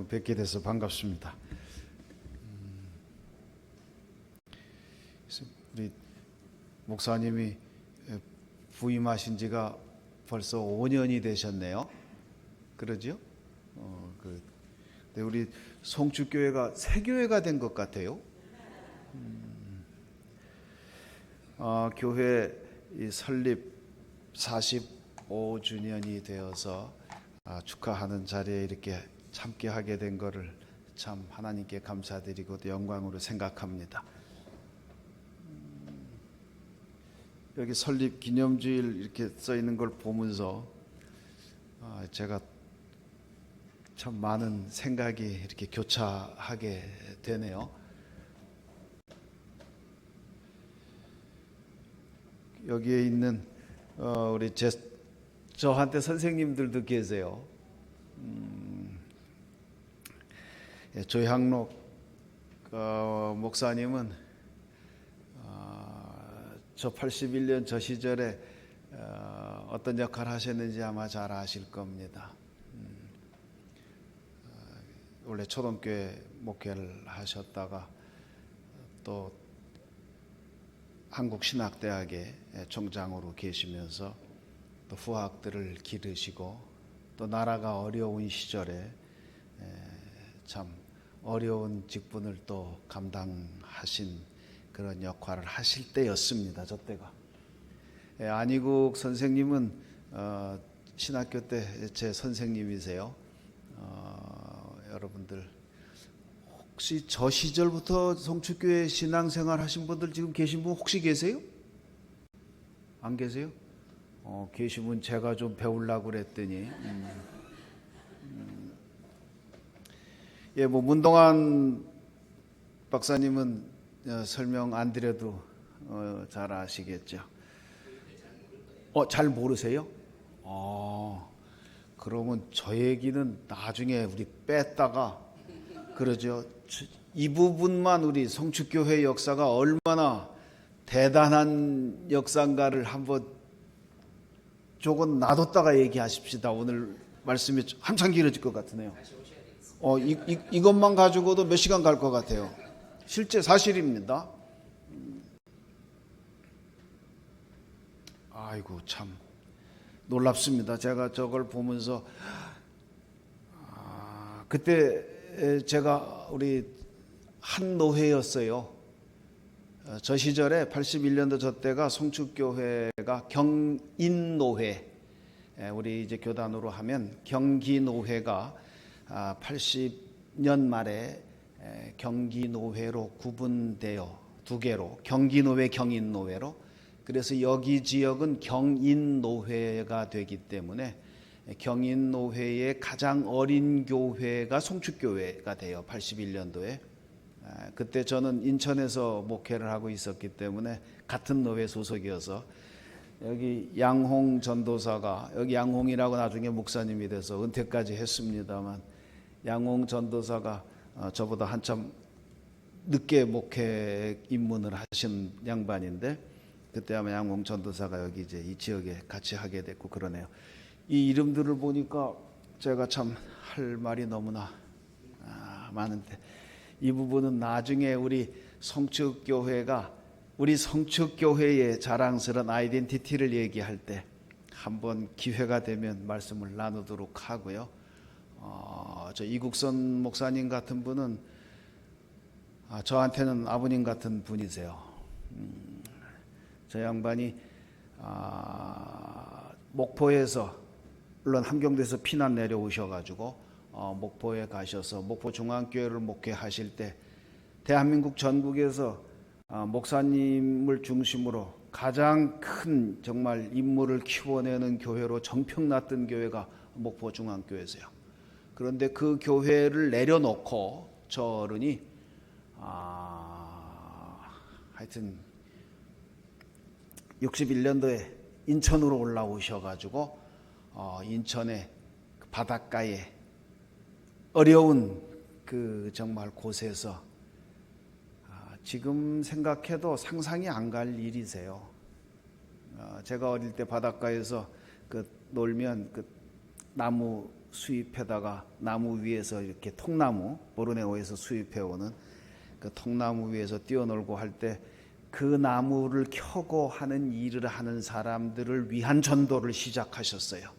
뵙게 돼서 반갑습니다. 우리 목사님이 부임하신 지가 벌써 5년이 되셨네요. 그러죠? 근데 우리 송축교회가 새 교회가 된 것 같아요. 교회 설립 45주년이 되어서 축하하는 자리에 이렇게 참게 하게 된 것을 참 하나님께 감사드리고 또 영광으로 생각합니다. 여기 설립 기념주일 이렇게 써 있는 걸 보면서 제가 참 많은 생각이 이렇게 교차하게 되네요. 여기에 있는 우리 저한테 선생님들도 계세요. 조향록 목사님은 저 81년 저 시절에 어떤 역할을 하셨는지 아마 잘 아실 겁니다. 원래 초등교회 목회를 하셨다가 또 한국신학대학의 총장으로 계시면서 또 후학들을 기르시고 또 나라가 어려운 시절에 참 어려운 직분을 또 감당하신 그런 역할을 하실 때였습니다. 저 때가. 안희국 선생님은 신학교 때 제 선생님이세요. 여러분들 혹시 저 시절부터 송축교회 신앙생활 하신 분들 지금 계신 분 혹시 계세요? 안 계세요? 계시면 제가 좀 배우려고 그랬더니 문동환 박사님은 설명 안 드려도 잘 아시겠죠. 잘 모르세요? 그러면 저 얘기는 나중에 우리 뺐다가 그러죠. 이 부분만 우리 송축교회 역사가 얼마나 대단한 역사인가를 한번 조금 놔뒀다가 얘기하십시다. 오늘 말씀이 한참 길어질 것 같으네요. 이것만 가지고도 몇 시간 갈 것 같아요. 실제 사실입니다. 아이고 참 놀랍습니다. 제가 저걸 보면서 그때 제가 우리 한 노회였어요. 저 시절에 81년도 저 때가 송축교회가 경인노회, 우리 이제 교단으로 하면 경기노회가 80년 말에 경기노회로 구분되어 두 개로 경기노회, 경인노회로, 그래서 여기 지역은 경인노회가 되기 때문에 경인노회의 가장 어린 교회가 송축교회가 돼요. 81년도에. 그때 저는 인천에서 목회를 하고 있었기 때문에 같은 노회 소속이어서 여기 양홍 전도사가, 여기 양홍이라고 나중에 목사님이 돼서 은퇴까지 했습니다만, 양홍 전도사가 저보다 한참 늦게 목회 입문을 하신 양반인데, 그때 아마 양홍 전도사가 여기 이제 이 지역에 같이 하게 됐고 그러네요. 이 이름들을 보니까 제가 참 할 말이 너무나 많은데, 이 부분은 나중에 우리 송축교회가 우리 송축교회의 자랑스러운 아이덴티티를 얘기할 때 한번 기회가 되면 말씀을 나누도록 하고요. 저 이국선 목사님 같은 분은 저한테는 아버님 같은 분이세요. 저 양반이 목포에서, 물론 함경도에서 피난 내려오셔가지고 목포에 가셔서 목포 중앙교회를 목회하실 때 대한민국 전국에서 목사님을 중심으로 가장 큰 정말 인물을 키워내는 교회로 정평났던 교회가 목포 중앙교회세요. 그런데 그 교회를 내려놓고 저 어른이 하여튼 61년도에 인천으로 올라오셔가지고 인천의 그 바닷가에 어려운 그 정말 곳에서 지금 생각해도 상상이 안 갈 일이세요. 제가 어릴 때 바닷가에서 그 놀면 그 나무 수입해다가 나무 위에서 이렇게 통나무, 보르네오에서 수입해오는 그 통나무 위에서 뛰어놀고 할 때 그 나무를 켜고 하는 일을 하는 사람들을 위한 전도를 시작하셨어요.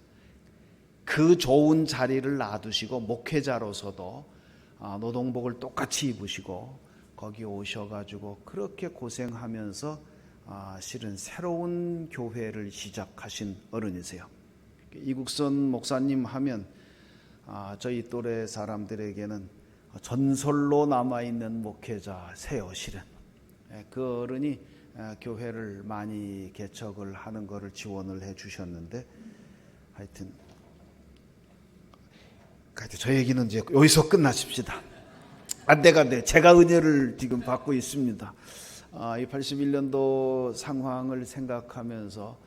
그 좋은 자리를 놔두시고 목회자로서도 노동복을 똑같이 입으시고 거기 오셔가지고 그렇게 고생하면서 실은 새로운 교회를 시작하신 어른이세요. 이국선 목사님 하면 저희 또래 사람들에게는 전설로 남아있는 목회자세요. 실은 그 어른이 교회를 많이 개척을 하는 것을 지원을 해 주셨는데 하여튼 저 얘기는 이제 여기서 끝나십시다. 안 돼. 제가 은혜를 지금 받고 있습니다. 이 81년도 상황을 생각하면서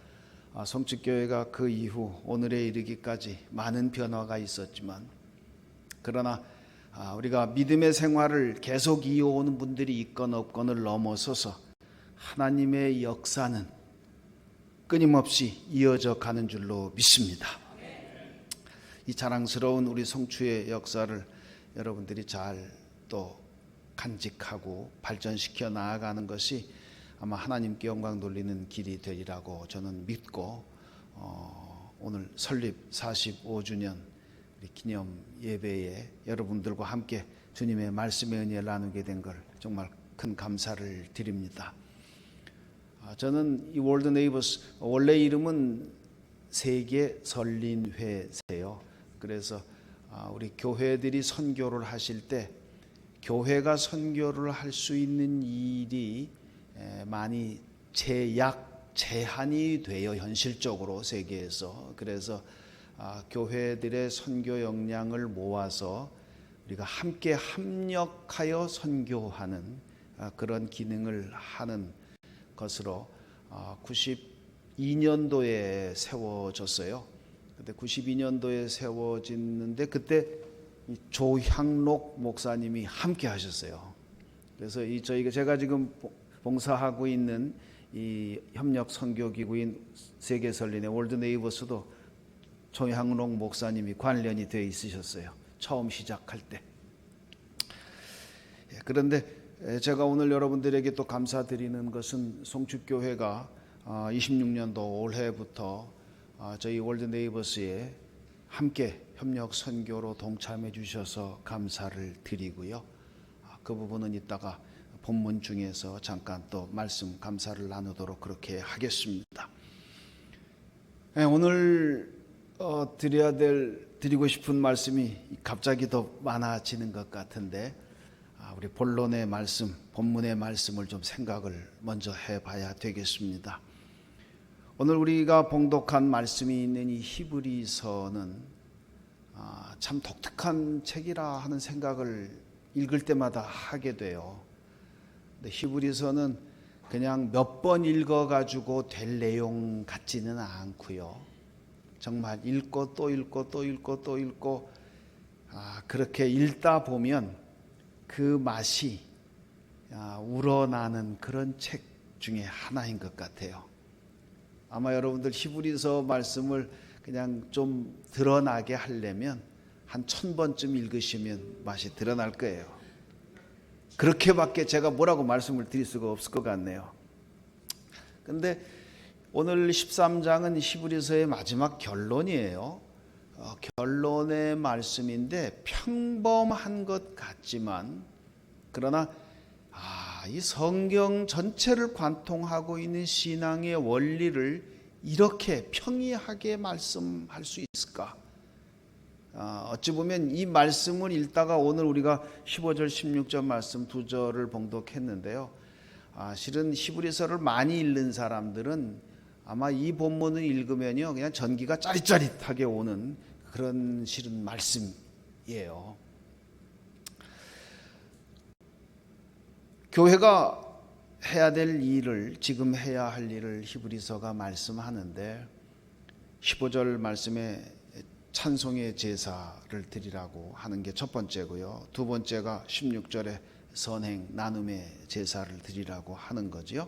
성축교회가 그 이후 오늘에 이르기까지 많은 변화가 있었지만 그러나 우리가 믿음의 생활을 계속 이어오는 분들이 있건 없건을 넘어서서 하나님의 역사는 끊임없이 이어져 가는 줄로 믿습니다. 이 자랑스러운 우리 성추의 역사를 여러분들이 잘 또 간직하고 발전시켜 나아가는 것이 아마 하나님께 영광 돌리는 길이 되리라고 저는 믿고 오늘 설립 45주년 우리 기념 예배에 여러분들과 함께 주님의 말씀의 은혜를 나누게 된 걸 정말 큰 감사를 드립니다. 저는 이 월드 네이버스 원래 이름은 세계 선린회세요. 그래서 우리 교회들이 선교를 하실 때 교회가 선교를 할 수 있는 일이 많이 제한이 돼요. 현실적으로 세계에서. 그래서 교회들의 선교 역량을 모아서 우리가 함께 합력하여 선교하는 그런 기능을 하는 것으로 92년도에 세워졌어요. 그때 92년도에 세워졌는데 그때 조향록 목사님이 함께 하셨어요. 그래서 제가 지금 봉사하고 있는 이 협력 선교기구인 세계선린의 월드 네이버스도 조향록 목사님이 관련이 되어 있으셨어요. 처음 시작할 때. 그런데 제가 오늘 여러분들에게 또 감사드리는 것은 송축교회가 26년도 올해부터 저희 월드 네이버스에 함께 협력 선교로 동참해 주셔서 감사를 드리고요. 그 부분은 이따가 본문 중에서 잠깐 또 말씀 감사를 나누도록 그렇게 하겠습니다. 오늘 드리고 싶은 말씀이 갑자기 더 많아지는 것 같은데 우리 본론의 말씀, 본문의 말씀을 좀 생각을 먼저 해봐야 되겠습니다. 오늘 우리가 봉독한 말씀이 있는 이 히브리서는 참 독특한 책이라 하는 생각을 읽을 때마다 하게 돼요. 근데 히브리서는 그냥 몇 번 읽어가지고 될 내용 같지는 않고요. 정말 읽고 또 읽고 또 읽고 또 읽고 그렇게 읽다 보면 그 맛이 우러나는 그런 책 중에 하나인 것 같아요. 아마 여러분들 히브리서 말씀을 그냥 좀 드러나게 하려면 한 1000번쯤 읽으시면 맛이 드러날 거예요. 그렇게밖에 제가 뭐라고 말씀을 드릴 수가 없을 것 같네요. 근데 오늘 13장은 히브리서의 마지막 결론이에요. 결론의 말씀인데 평범한 것 같지만 그러나 이 성경 전체를 관통하고 있는 신앙의 원리를 이렇게 평이하게 말씀할 수 있을까? 어찌 보면 이 말씀을 읽다가 오늘 우리가 15절 16절 말씀 2절을 봉독했는데요. 실은 히브리서를 많이 읽는 사람들은 아마 이 본문을 읽으면요 그냥 전기가 짜릿짜릿하게 오는 그런 실은 말씀이에요. 교회가 해야 될 일을 지금 해야 할 일을 히브리서가 말씀하는데 15절 말씀에 찬송의 제사를 드리라고 하는 게 첫 번째고요. 두 번째가 16절에 선행 나눔의 제사를 드리라고 하는 거지요.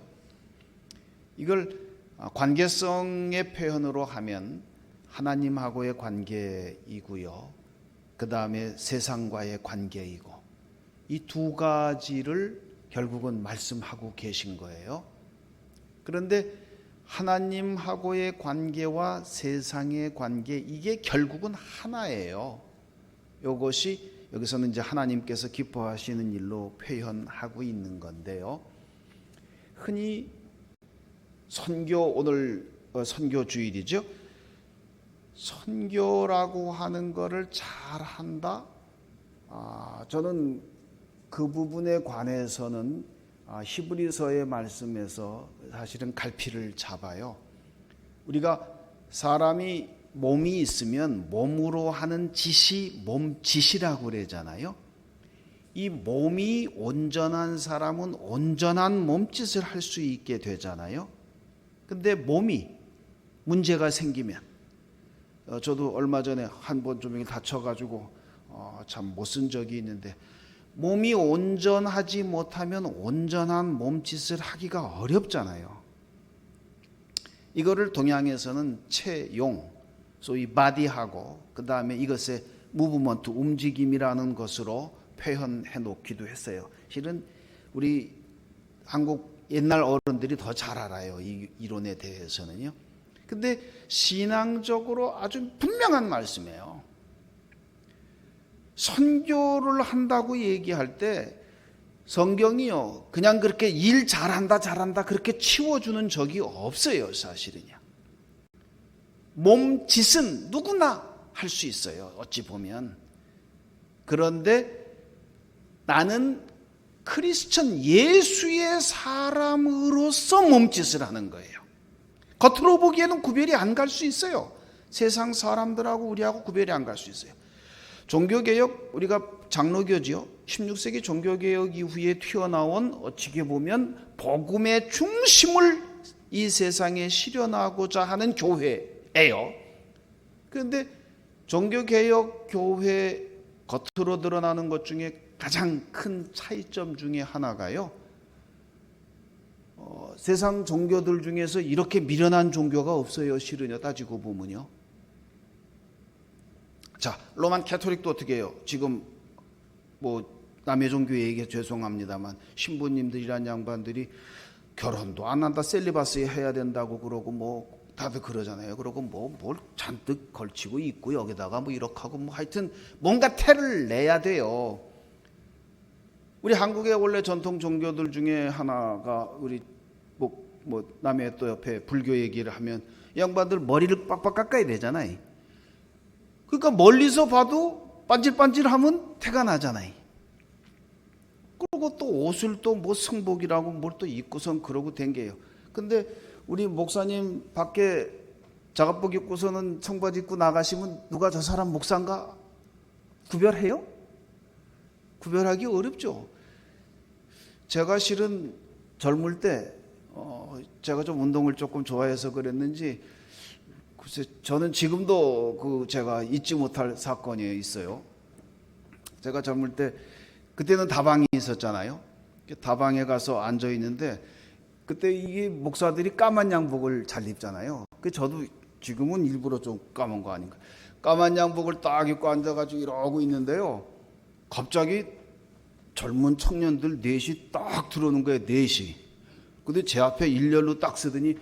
이걸 관계성의 표현으로 하면 하나님하고의 관계이고요. 그 다음에 세상과의 관계이고, 이 두 가지를 결국은 말씀하고 계신 거예요. 그런데 하나님하고의 관계와 세상의 관계, 이게 결국은 하나예요. 이것이 여기서는 이제 하나님께서 기뻐하시는 일로 표현하고 있는 건데요. 흔히 오늘 선교 주일이죠. 선교라고 하는 거를 잘한다. 저는 그 부분에 관해서는 히브리서의 말씀에서 사실은 갈피를 잡아요. 우리가 사람이 몸이 있으면 몸으로 하는 짓이 몸짓이라고 그러잖아요. 이 몸이 온전한 사람은 온전한 몸짓을 할 수 있게 되잖아요. 근데 몸이 문제가 생기면, 저도 얼마 전에 한 번 좀 다쳐가지고 참 못 쓴 적이 있는데, 몸이 온전하지 못하면 온전한 몸짓을 하기가 어렵잖아요. 이거를 동양에서는 체용, 소위 바디하고 그 다음에 이것의 무브먼트, 움직임이라는 것으로 표현해 놓기도 했어요. 실은 우리 한국 옛날 어른들이 더 잘 알아요, 이 이론에 대해서는요. 근데 신앙적으로 아주 분명한 말씀이에요. 선교를 한다고 얘기할 때 성경이요, 그냥 그렇게 일 잘한다 그렇게 치워주는 적이 없어요. 사실은요, 몸짓은 누구나 할 수 있어요, 어찌 보면. 그런데 나는 크리스천, 예수의 사람으로서 몸짓을 하는 거예요. 겉으로 보기에는 구별이 안 갈 수 있어요. 세상 사람들하고 우리하고 구별이 안 갈 수 있어요. 종교개혁, 우리가 장로교지요. 16세기 종교개혁 이후에 튀어나온, 어찌게 보면 복음의 중심을 이 세상에 실현하고자 하는 교회예요. 그런데 종교개혁 교회 겉으로 드러나는 것 중에 가장 큰 차이점 중에 하나가요, 세상 종교들 중에서 이렇게 미련한 종교가 없어요. 실은요, 따지고 보면요. 자, 로만 캐토릭도 어떻게 해요? 지금 남의 종교 얘기해 죄송합니다만 신부님들이란 양반들이 결혼도 안 한다, 셀리바스 해야 된다고 그러고 다들 그러잖아요. 그러고 뭘 잔뜩 걸치고 있고 여기다가 이렇게 하고 하여튼 뭔가 태를 내야 돼요. 우리 한국의 원래 전통 종교들 중에 하나가, 우리 남의 또 옆에 불교 얘기를 하면 양반들 머리를 빡빡 깎아야 되잖아요. 그러니까 멀리서 봐도 반질반질하면 태가 나잖아요. 그리고 또 옷을 또 승복이라고 뭘 또 입고선 그러고 댕겨요. 근데 우리 목사님 밖에 작업복 입고서는 청바지 입고 나가시면 누가 저 사람 목사인가 구별해요? 구별하기 어렵죠. 제가 실은 젊을 때 제가 좀 운동을 조금 좋아해서 그랬는지, 글쎄 저는 지금도 제가 잊지 못할 사건이 있어요. 제가 젊을 때, 그때는 다방이 있었잖아요. 다방에 가서 앉아 있는데, 그때 이게 목사들이 까만 양복을 잘 입잖아요. 저도 지금은 일부러 좀 까만 거 아닌가, 까만 양복을 딱 입고 앉아가지고 이러고 있는데요, 갑자기 젊은 청년들 넷이 딱 들어오는 거예요. 넷이. 근데 제 앞에 일렬로 딱 서더니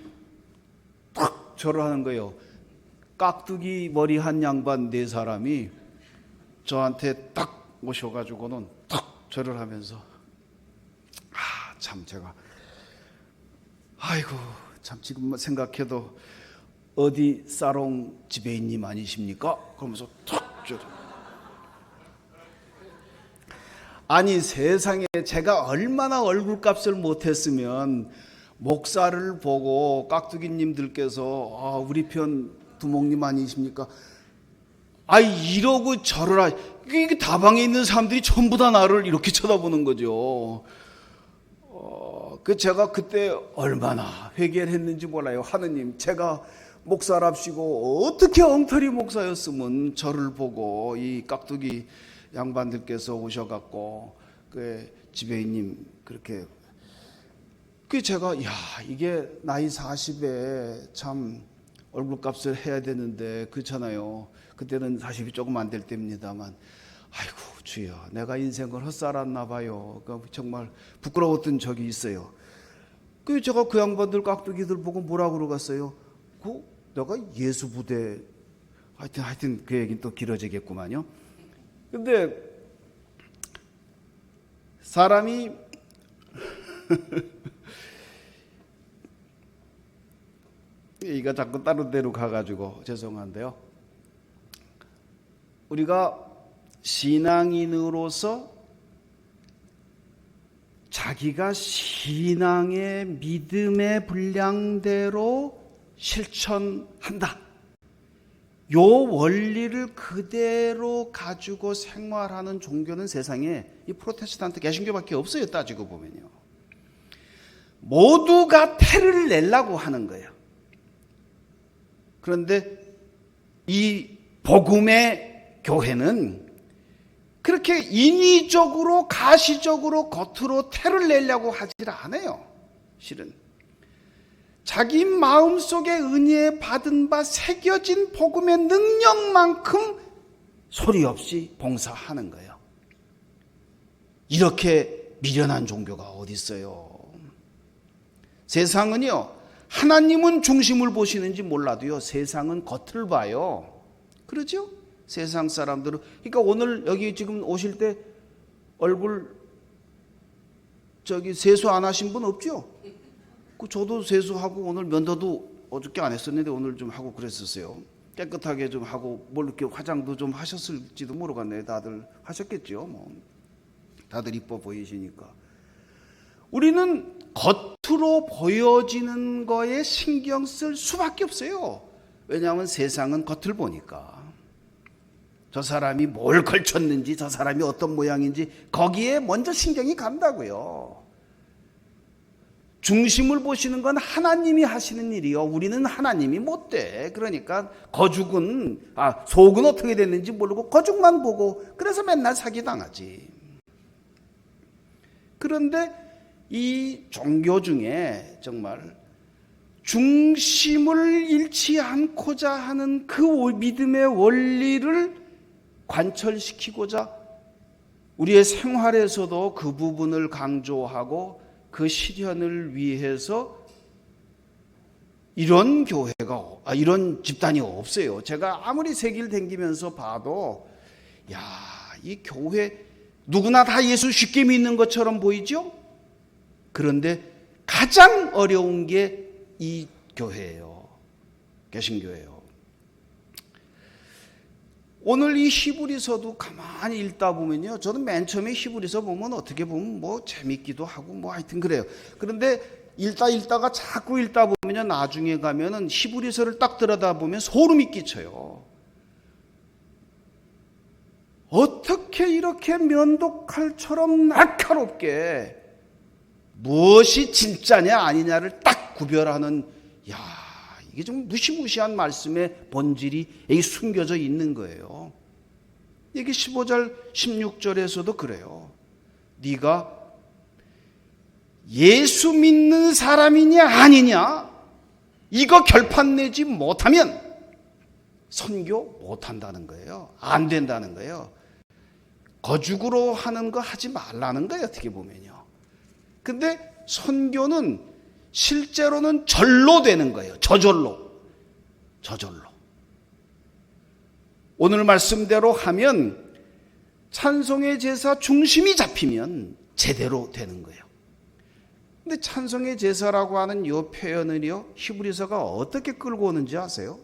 딱 절을 하는 거예요. 깍두기 머리 한 양반 네 사람이 저한테 딱 오셔가지고는 딱 절을 하면서, 참 제가, 아이고 참 지금 생각해도 어디 사롱 지배인님 아니십니까? 그러면서 탁 절. 아니 세상에, 제가 얼마나 얼굴값을 못했으면 목사를 보고 깍두기님들께서 우리 편 두목님 아니십니까? 이러고 절을 이게 다방에 있는 사람들이 전부 다 나를 이렇게 쳐다보는 거죠. 제가 그때 얼마나 회개를 했는지 몰라요. 하느님, 제가 목사랍시고 어떻게 엉터리 목사였으면 저를 보고 이 깍두기 양반들께서 오셔갖고 지배인님 그렇게, 제가 이게 나이 40에 참 얼굴값을 해야 되는데 그렇잖아요. 그때는 40이 조금 안 될 때입니다만 아이고 주여 내가 인생을 헛살았나 봐요. 그러니까 정말 부끄러웠던 적이 있어요. 그 제가 그 양반들 깍두기들 보고 뭐라 그러겠어요. 그 내가 예수 부대 하여튼 그 얘기는 또 길어지겠구만요. 근데 사람이 얘가 자꾸 다른 데로 가가지고 죄송한데요. 우리가 신앙인으로서 자기가 신앙의 믿음의 분량대로 실천한다. 요 원리를 그대로 가지고 생활하는 종교는 세상에 이 프로테스탄트 개신교밖에 없어요. 따지고 보면요. 모두가 태를 내려고 하는 거예요. 그런데 이 복음의 교회는 그렇게 인위적으로 가시적으로 겉으로 태를 내려고 하질 않아요. 실은 자기 마음속에 은혜 받은 바 새겨진 복음의 능력만큼 소리 없이 봉사하는 거예요. 이렇게 미련한 종교가 어디 있어요. 세상은요, 하나님은 중심을 보시는지 몰라도요, 세상은 겉을 봐요. 그러죠? 세상 사람들은. 그러니까 오늘 여기 지금 오실 때 얼굴 세수 안 하신 분 없죠? 저도 세수하고 오늘 면도도 어저께 안 했었는데 오늘 좀 하고 그랬었어요. 깨끗하게 좀 하고 뭘 이렇게 화장도 좀 하셨을지도 모르겠네요. 다들 하셨겠죠. 뭐 다들 이뻐 보이시니까. 우리는 겉으로 보여지는 거에 신경 쓸 수밖에 없어요. 왜냐하면 세상은 겉을 보니까. 저 사람이 뭘 걸쳤는지, 저 사람이 어떤 모양인지 거기에 먼저 신경이 간다고요. 중심을 보시는 건 하나님이 하시는 일이요. 우리는 하나님이 못 돼. 그러니까 속은 어떻게 됐는지 모르고 거죽만 보고 그래서 맨날 사기당하지. 그런데 이 종교 중에 정말 중심을 잃지 않고자 하는 그 믿음의 원리를 관철시키고자 우리의 생활에서도 그 부분을 강조하고 그 실현을 위해서 이런 이런 집단이 없어요. 제가 아무리 세계를 댕기면서 봐도 이 교회 누구나 다 예수 쉽게 믿는 것처럼 보이죠? 그런데 가장 어려운 게 이 교회예요. 개신교예요. 오늘 이 히브리서도 가만히 읽다 보면요. 저는 맨 처음에 히브리서 보면 어떻게 보면 뭐 재밌기도 하고 뭐 하여튼 그래요. 그런데 읽다가 자꾸 읽다 보면요. 나중에 가면은 히브리서를 딱 들여다보면 소름이 끼쳐요. 어떻게 이렇게 면도칼처럼 날카롭게 무엇이 진짜냐 아니냐를 딱 구별하는 이게 좀 무시무시한 말씀의 본질이 여기 숨겨져 있는 거예요. 이게 15절 16절에서도 그래요. 네가 예수 믿는 사람이냐 아니냐 이거 결판 내지 못하면 선교 못한다는 거예요. 안 된다는 거예요. 거죽으로 하는 거 하지 말라는 거예요. 어떻게 보면요. 근데 선교는 실제로는 절로 되는 거예요. 저절로. 오늘 말씀대로 하면 찬송의 제사 중심이 잡히면 제대로 되는 거예요. 근데 찬송의 제사라고 하는 이 표현을요, 히브리서가 어떻게 끌고 오는지 아세요?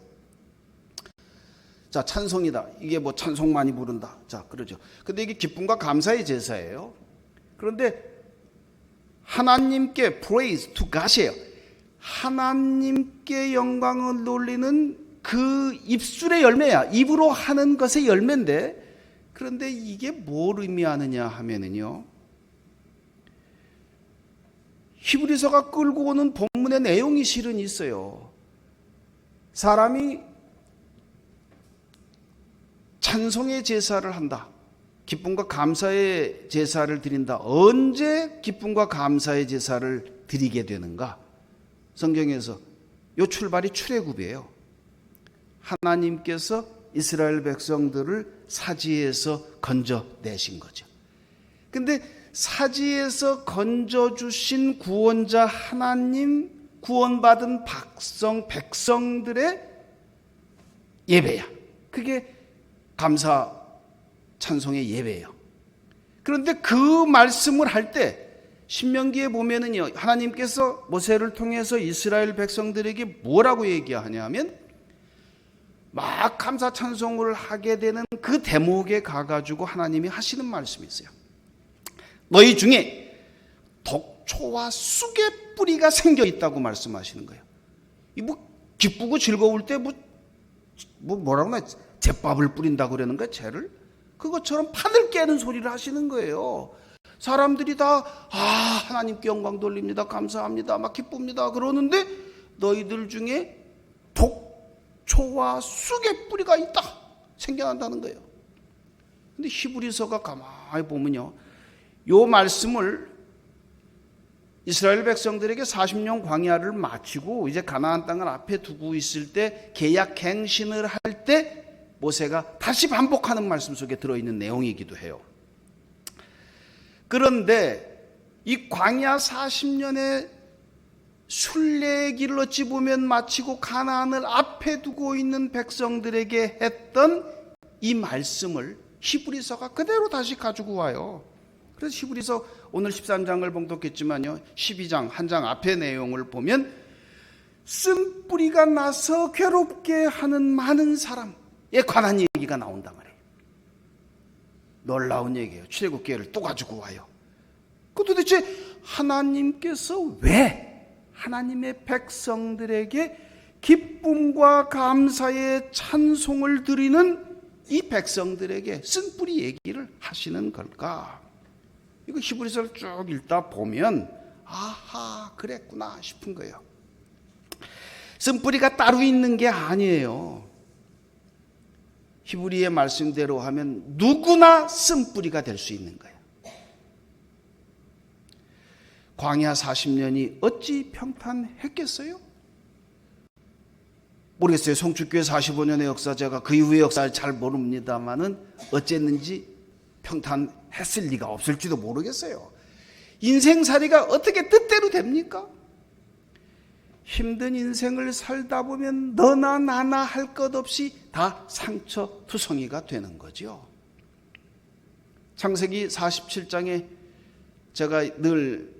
자, 찬송이다. 이게 뭐 찬송 많이 부른다. 자, 그러죠. 근데 이게 기쁨과 감사의 제사예요. 그런데 하나님께 praise to God이에요. 하나님께 영광을 돌리는 그 입술의 열매야. 입으로 하는 것의 열매인데, 그런데 이게 뭘 의미하느냐 하면은요, 히브리서가 끌고 오는 본문의 내용이 실은 있어요. 사람이 찬송의 제사를 한다. 기쁨과 감사의 제사를 드린다. 언제 기쁨과 감사의 제사를 드리게 되는가? 성경에서 요 출발이 출애굽이에요. 하나님께서 이스라엘 백성들을 사지에서 건져내신 거죠. 근데 사지에서 건져주신 구원자 하나님, 구원받은 백성들의 예배야. 그게 감사 찬송의 예배예요. 그런데 그 말씀을 할 때 신명기에 보면은요, 하나님께서 모세를 통해서 이스라엘 백성들에게 뭐라고 얘기하냐면, 막 감사 찬송을 하게 되는 그 대목에 가가지고 하나님이 하시는 말씀이 있어요. 너희 중에 독초와 쑥의 뿌리가 생겨 있다고 말씀하시는 거예요. 기쁘고 즐거울 때 뭐라고 나 잿밥을 뿌린다고 그러는 거야, 쟤를? 그것처럼 판을 깨는 소리를 하시는 거예요. 사람들이 다 하나님께 영광 돌립니다, 감사합니다, 막 기쁩니다 그러는데 너희들 중에 독초와 쑥의 뿌리가 있다, 생겨난다는 거예요. 근데 히브리서가 가만히 보면요, 요 말씀을 이스라엘 백성들에게 40년 광야를 마치고 이제 가나안 땅을 앞에 두고 있을 때 계약 갱신을 할 때 모세가 다시 반복하는 말씀 속에 들어있는 내용이기도 해요. 그런데 이 광야 40년의 순례길을 어찌 보면 마치고 가나안을 앞에 두고 있는 백성들에게 했던 이 말씀을 히브리서가 그대로 다시 가지고 와요. 그래서 히브리서 오늘 13장을 봉독했지만요, 12장 한 장 앞의 내용을 보면 쓴뿌리가 나서 괴롭게 하는 많은 사람에 관한 얘기가 나온단 말이에요. 놀라운 얘기예요. 출애굽기를 또 가지고 와요. 그 도대체 하나님께서 왜 하나님의 백성들에게 기쁨과 감사의 찬송을 드리는 이 백성들에게 쓴뿌리 얘기를 하시는 걸까? 이거 히브리서를 쭉 읽다 보면 아하, 그랬구나 싶은 거예요. 쓴뿌리가 따로 있는 게 아니에요. 히브리의 말씀대로 하면 누구나 쓴뿌리가 될 수 있는 거예요. 광야 40년이 어찌 평탄했겠어요? 모르겠어요. 송축교회 45년의 역사, 제가 그 이후의 역사를 잘 모릅니다만은 어쨌는지 평탄했을 리가 없을지도 모르겠어요. 인생살이가 어떻게 뜻대로 됩니까? 힘든 인생을 살다 보면 너나 나나 할 것 없이 다 상처투성이가 되는 거죠. 창세기 47장에 제가 늘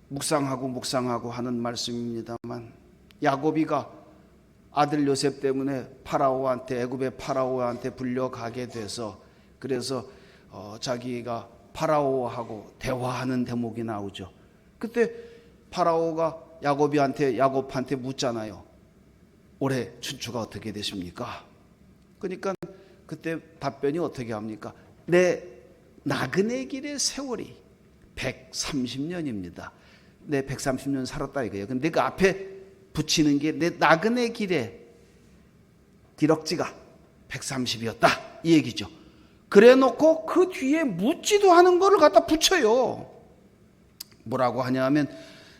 묵상하고 하는 말씀입니다만, 야곱이가 아들 요셉 때문에 파라오한테, 애굽의 파라오한테 불려가게 돼서 그래서 자기가 파라오하고 대화하는 대목이 나오죠. 그때 파라오가 야곱한테 묻잖아요. 올해 춘추가 어떻게 되십니까? 그러니까 그때 답변이 어떻게 합니까? 내 나그네 길의 세월이 130년입니다. 내 130년 살았다 이거예요. 근데 그 앞에 붙이는 게 내 나그네 길의 기럭지가 130이었다 이 얘기죠. 그래 놓고 그 뒤에 묻지도 않은 거를 갖다 붙여요. 뭐라고 하냐면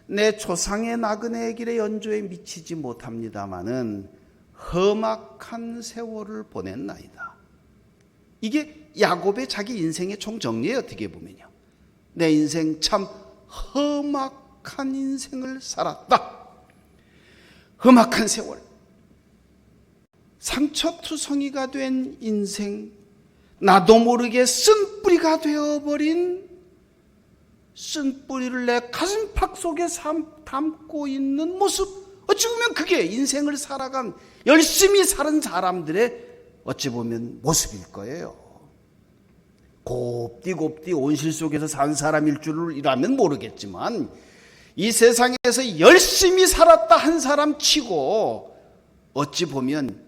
내 조상의 나그네 길의 연조에 미치지 못합니다마는 험악한 세월을 보냈나이다. 이게 야곱의 자기 인생의 총정리예요. 어떻게 보면요, 내 인생 참 험악한 인생을 살았다. 험악한 세월, 상처투성이가 된 인생, 나도 모르게 쓴뿌리가 되어버린, 쓴뿌리를 내 가슴팍 속에 담고 있는 모습, 어찌 보면 그게 인생을 살아간, 열심히 사는 사람들의 어찌 보면 모습일 거예요. 곱디곱디 온실 속에서 산 사람일 줄이라면 모르겠지만 이 세상에서 열심히 살았다 한 사람 치고 어찌 보면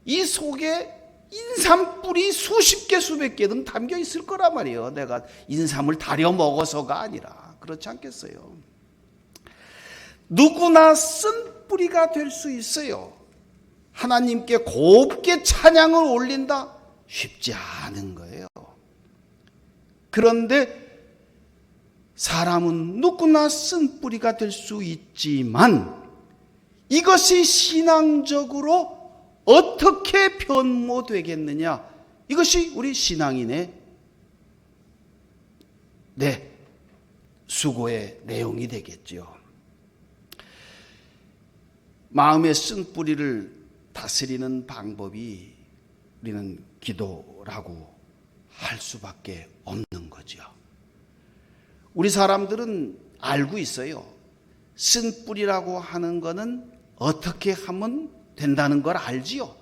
이 속에 인삼뿌리 수십 개 수백 개 등 담겨 있을 거란 말이에요. 내가 인삼을 다려 먹어서가 아니라. 그렇지 않겠어요? 누구나 쓴 뿌리가 될 수 있어요. 하나님께 곱게 찬양을 올린다? 쉽지 않은 거예요. 그런데 사람은 누구나 쓴 뿌리가 될 수 있지만 이것이 신앙적으로 어떻게 변모되겠느냐? 이것이 우리 신앙인의 수고의 내용이 되겠죠. 마음의 쓴뿌리를 다스리는 방법이 우리는 기도라고 할 수밖에 없는 거죠. 우리 사람들은 알고 있어요. 쓴뿌리라고 하는 것은 어떻게 하면 된다는 걸 알지요.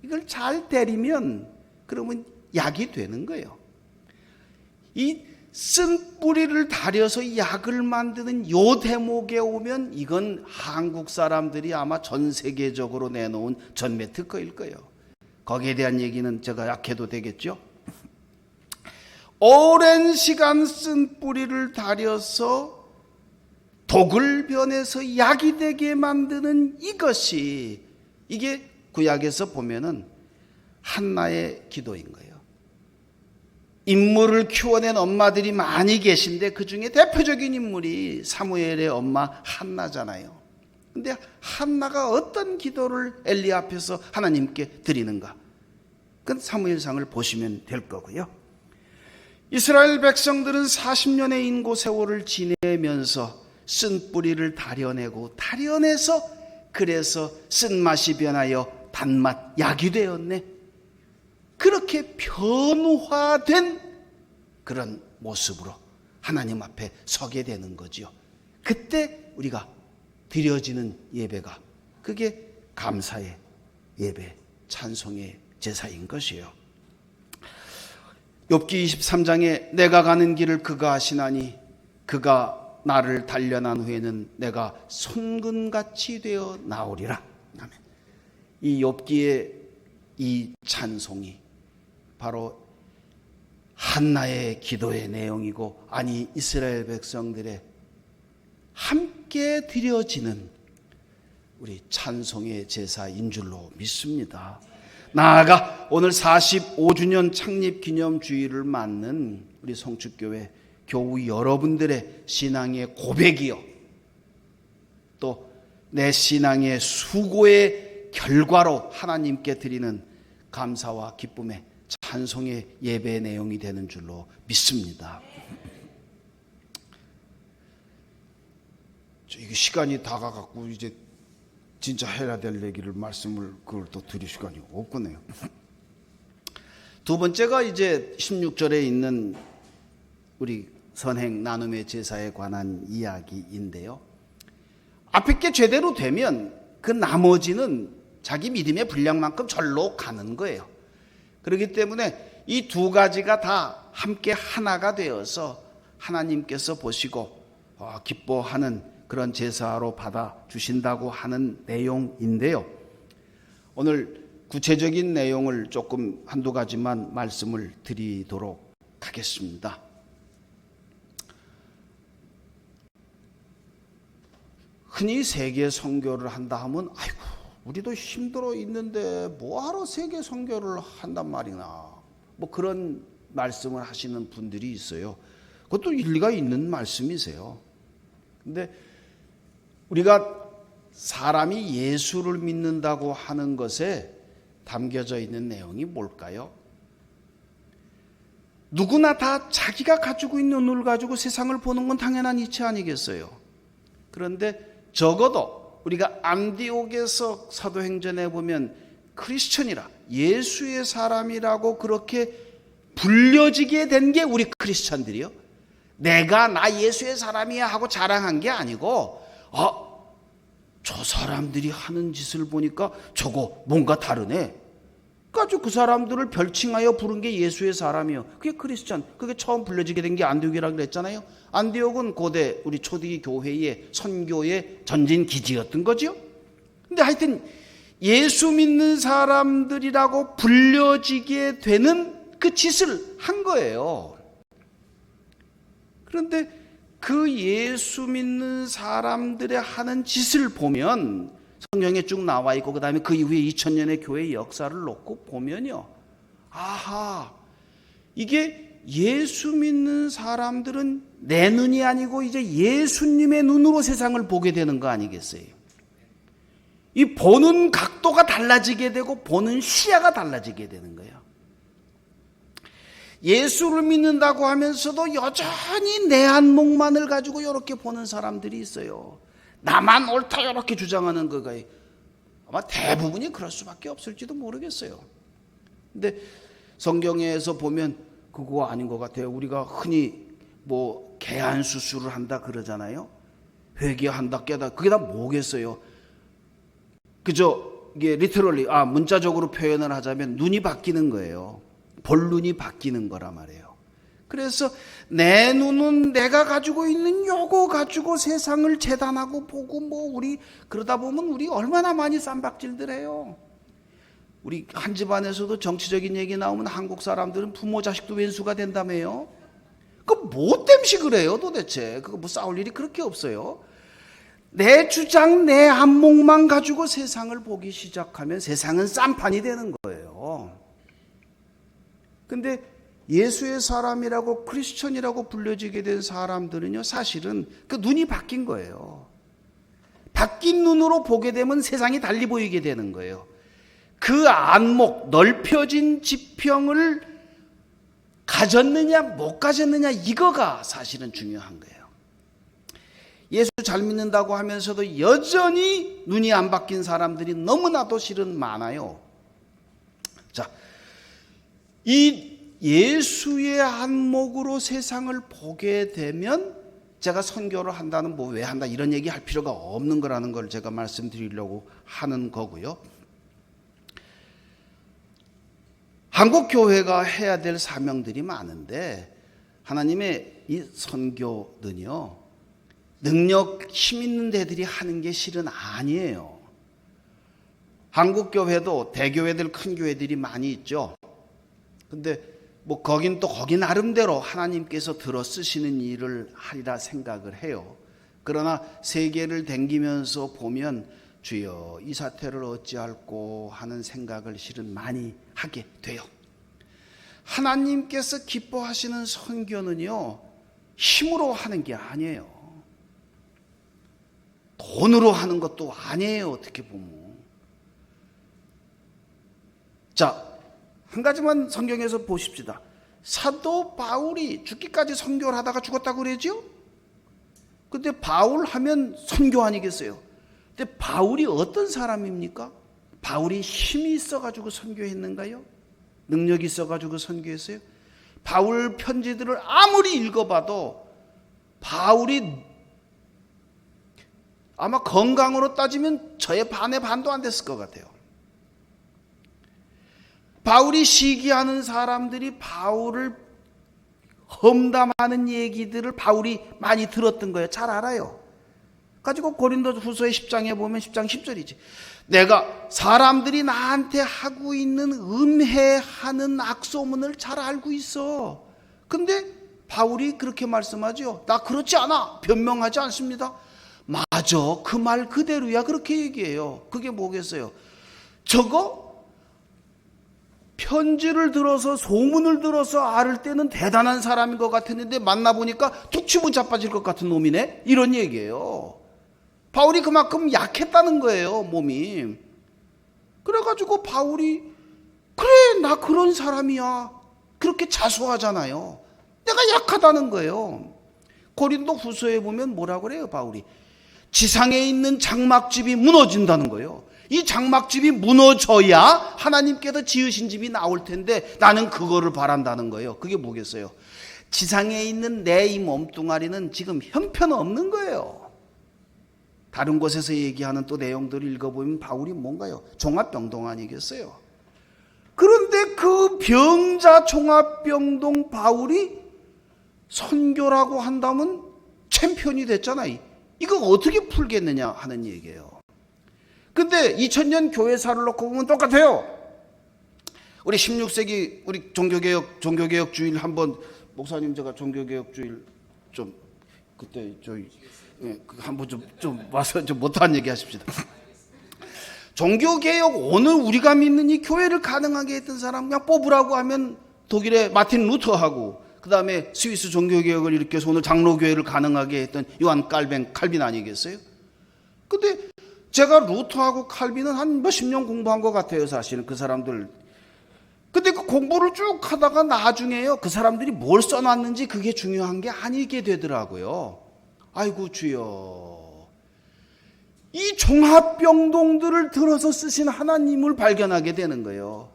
이걸 잘 때리면 그러면 약이 되는 거예요. 이 쓴뿌리를 다려서 약을 만드는 요 대목에 오면 이건 한국 사람들이 아마 전 세계적으로 내놓은 전매 특허일 거예요. 거기에 대한 얘기는 제가 약해도 되겠죠. 오랜 시간 쓴뿌리를 다려서 독을 변해서 약이 되게 만드는 이것이, 이게 구약에서 보면은 한나의 기도인 거예요. 인물을 키워낸 엄마들이 많이 계신데 그 중에 대표적인 인물이 사무엘의 엄마 한나잖아요. 근데 한나가 어떤 기도를 엘리 앞에서 하나님께 드리는가? 그건 사무엘상을 보시면 될 거고요. 이스라엘 백성들은 40년의 인고 세월을 지내면서 쓴뿌리를 다려내서 그래서 쓴맛이 변하여 단맛 약이 되었네. 그렇게 변화된 그런 모습으로 하나님 앞에 서게 되는 거지요. 그때 우리가 드려지는 예배가, 그게 감사의 예배, 찬송의 제사인 것이에요. 욥기 23장에 내가 가는 길을 그가 아시나니 그가 나를 단련한 후에는 내가 손근같이 되어 나오리라. 이 욥기의 이 찬송이 바로 한나의 기도의 내용이고, 아니 이스라엘 백성들의 함께 드려지는 우리 찬송의 제사인 줄로 믿습니다. 나아가 오늘 45주년 창립 기념 주일을 맞는 우리 성축교회 교우 여러분들의 신앙의 고백이요, 또 내 신앙의 수고의 결과로 하나님께 드리는 감사와 기쁨의 찬송의 예배의 내용이 되는 줄로 믿습니다. 이게 시간이 다가갔고 이제 진짜 해야 될 얘기를 말씀을 그걸 또 드릴 시간이 없겠네요. 두 번째가 이제 16절에 있는 우리 선행 나눔의 제사에 관한 이야기인데요. 앞에 게 제대로 되면 그 나머지는 자기 믿음의 분량만큼 절로 가는 거예요. 그렇기 때문에 이 두 가지가 다 함께 하나가 되어서 하나님께서 보시고 기뻐하는 그런 제사로 받아주신다고 하는 내용인데요. 오늘 구체적인 내용을 조금 한두 가지만 말씀을 드리도록 하겠습니다. 흔히 세계 선교를 한다 하면 아이고 우리도 힘들어 있는데 뭐하러 세계 선교를 한단 말이나, 뭐 그런 말씀을 하시는 분들이 있어요. 그것도 일리가 있는 말씀이세요. 근데 우리가 사람이 예수를 믿는다고 하는 것에 담겨져 있는 내용이 뭘까요? 누구나 다 자기가 가지고 있는 눈을 가지고 세상을 보는 건 당연한 이치 아니겠어요? 그런데 적어도 우리가 안디옥에서 사도행전에 보면 크리스천이라, 예수의 사람이라고 그렇게 불려지게 된 게 우리 크리스천들이요. 내가 나 예수의 사람이야 하고 자랑한 게 아니고, 저 사람들이 하는 짓을 보니까 저거 뭔가 다르네. 그래가지고 그 사람들을 별칭하여 부른 게 예수의 사람이요. 그게 크리스천. 그게 처음 불려지게 된 게 안디옥이라고 그랬잖아요. 안디옥은 고대 우리 초대기 교회의 선교의 전진 기지였던 거죠. 근데 하여튼 예수 믿는 사람들이라고 불려지게 되는 그 짓을 한 거예요. 그런데 그 예수 믿는 사람들의 하는 짓을 보면, 성경에 쭉 나와 있고 그 다음에 그 이후에 2000년의 교회의 역사를 놓고 보면요, 아하, 이게 예수 믿는 사람들은 내 눈이 아니고 이제 예수님의 눈으로 세상을 보게 되는 거 아니겠어요? 이 보는 각도가 달라지게 되고 보는 시야가 달라지게 되는 거예요. 예수를 믿는다고 하면서도 여전히 내 안목만을 가지고 이렇게 보는 사람들이 있어요. 나만 옳다 이렇게 주장하는 거가 아마 대부분이 그럴 수밖에 없을지도 모르겠어요. 근데 성경에서 보면 그거 아닌 것 같아요. 우리가 흔히 뭐 개안 수술을 한다 그러잖아요. 회개한다 깨다 그게 다 뭐겠어요? 그저 이게 리터럴리 문자적으로 표현을 하자면 눈이 바뀌는 거예요. 볼 눈이 바뀌는 거란 말이에요. 그래서 내 눈은 내가 가지고 있는 요거 가지고 세상을 재단하고 보고 뭐 우리 그러다 보면 우리 얼마나 많이 쌈박질들 해요. 우리 한 집안에서도 정치적인 얘기 나오면 한국 사람들은 부모 자식도 왼수가 된다며요. 그 뭐 땜시 그래요 도대체. 그거 뭐 싸울 일이 그렇게 없어요. 내 주장 내 안목만 가지고 세상을 보기 시작하면 세상은 쌈판이 되는 거예요. 근데 예수의 사람이라고 크리스천이라고 불려지게 된 사람들은요 사실은 그 눈이 바뀐 거예요. 바뀐 눈으로 보게 되면 세상이 달리 보이게 되는 거예요. 그 안목 넓혀진 지평을 가졌느냐 못 가졌느냐 이거가 사실은 중요한 거예요. 예수 잘 믿는다고 하면서도 여전히 눈이 안 바뀐 사람들이 너무나도 실은 많아요. 자, 이 예수의 안목으로 세상을 보게 되면 제가 선교를 한다는 뭐 왜 한다 이런 얘기 할 필요가 없는 거라는 걸 제가 말씀드리려고 하는 거고요. 한국 교회가 해야 될 사명들이 많은데 하나님의 이 선교는요 능력 힘 있는 데들이 하는 게 실은 아니에요. 한국 교회도 대교회들 큰 교회들이 많이 있죠. 근데 뭐 거긴 또 거기 나름대로 하나님께서 들어 쓰시는 일을 하리라 생각을 해요. 그러나 세계를 댕기면서 보면 주여 이 사태를 어찌할꼬 하는 생각을 실은 많이 하게 돼요. 하나님께서 기뻐하시는 선교는요 힘으로 하는 게 아니에요. 돈으로 하는 것도 아니에요. 어떻게 보면. 자, 한 가지만 성경에서 보십시다. 사도 바울이 죽기까지 선교를 하다가 죽었다고 그러죠? 근데 바울 하면 선교 아니겠어요? 근데 바울이 어떤 사람입니까? 바울이 힘이 있어가지고 선교했는가요? 능력이 있어가지고 선교했어요? 바울 편지들을 아무리 읽어봐도 바울이 아마 건강으로 따지면 저의 반의 반도 안 됐을 것 같아요. 바울이 시기하는 사람들이 바울을 험담하는 얘기들을 바울이 많이 들었던 거예요. 잘 알아요. 가지고 고린도후서 10장에 보면 10장 10절이지. 내가 사람들이 나한테 하고 있는 음해하는 악소문을 잘 알고 있어. 근데 바울이 그렇게 말씀하죠. 나 그렇지 않아. 변명하지 않습니다. 맞아. 그 말 그대로야. 그렇게 얘기해요. 그게 뭐겠어요? 저거 편지를 들어서 소문을 들어서 알 때는 대단한 사람인 것 같았는데 만나보니까 툭 치고 자빠질 것 같은 놈이네. 이런 얘기예요. 바울이 그만큼 약했다는 거예요. 몸이. 그래가지고 바울이 그래 나 그런 사람이야. 그렇게 자수하잖아요. 내가 약하다는 거예요. 고린도 후서에 보면 뭐라고 그래요 바울이. 지상에 있는 장막집이 무너진다는 거예요. 이 장막집이 무너져야 하나님께서 지으신 집이 나올 텐데 나는 그거를 바란다는 거예요. 그게 뭐겠어요? 지상에 있는 내 이 몸뚱아리는 지금 형편없는 거예요. 다른 곳에서 얘기하는 또 내용들을 읽어보면 바울이 뭔가요? 종합병동 아니겠어요? 그런데 그 병자 종합병동 바울이 선교라고 한다면 챔피언이 됐잖아요. 이거 어떻게 풀겠느냐 하는 얘기예요. 근데 2000년 교회사를 놓고 보면 똑같아요. 우리 16세기 우리 종교개혁 주일 한번 목사님 제가 종교개혁 주일 좀 그때 저희 한번 좀 와서 좀 못한 얘기 하십시다. 종교개혁 오늘 우리가 믿는 이 교회를 가능하게 했던 사람 그냥 뽑으라고 하면 독일의 마틴 루터하고 그 다음에 스위스 종교개혁을 일으켜서 오늘 장로교회를 가능하게 했던 요한 칼빈 아니겠어요? 근데 제가 루터하고 칼빈은 한 몇십 년 공부한 것 같아요, 사실은 그 사람들. 근데 그 공부를 쭉 하다가 나중에요, 그 사람들이 뭘 써놨는지 그게 중요한 게 아니게 되더라고요. 아이고 주여, 이 종합병동들을 들어서 쓰신 하나님을 발견하게 되는 거예요.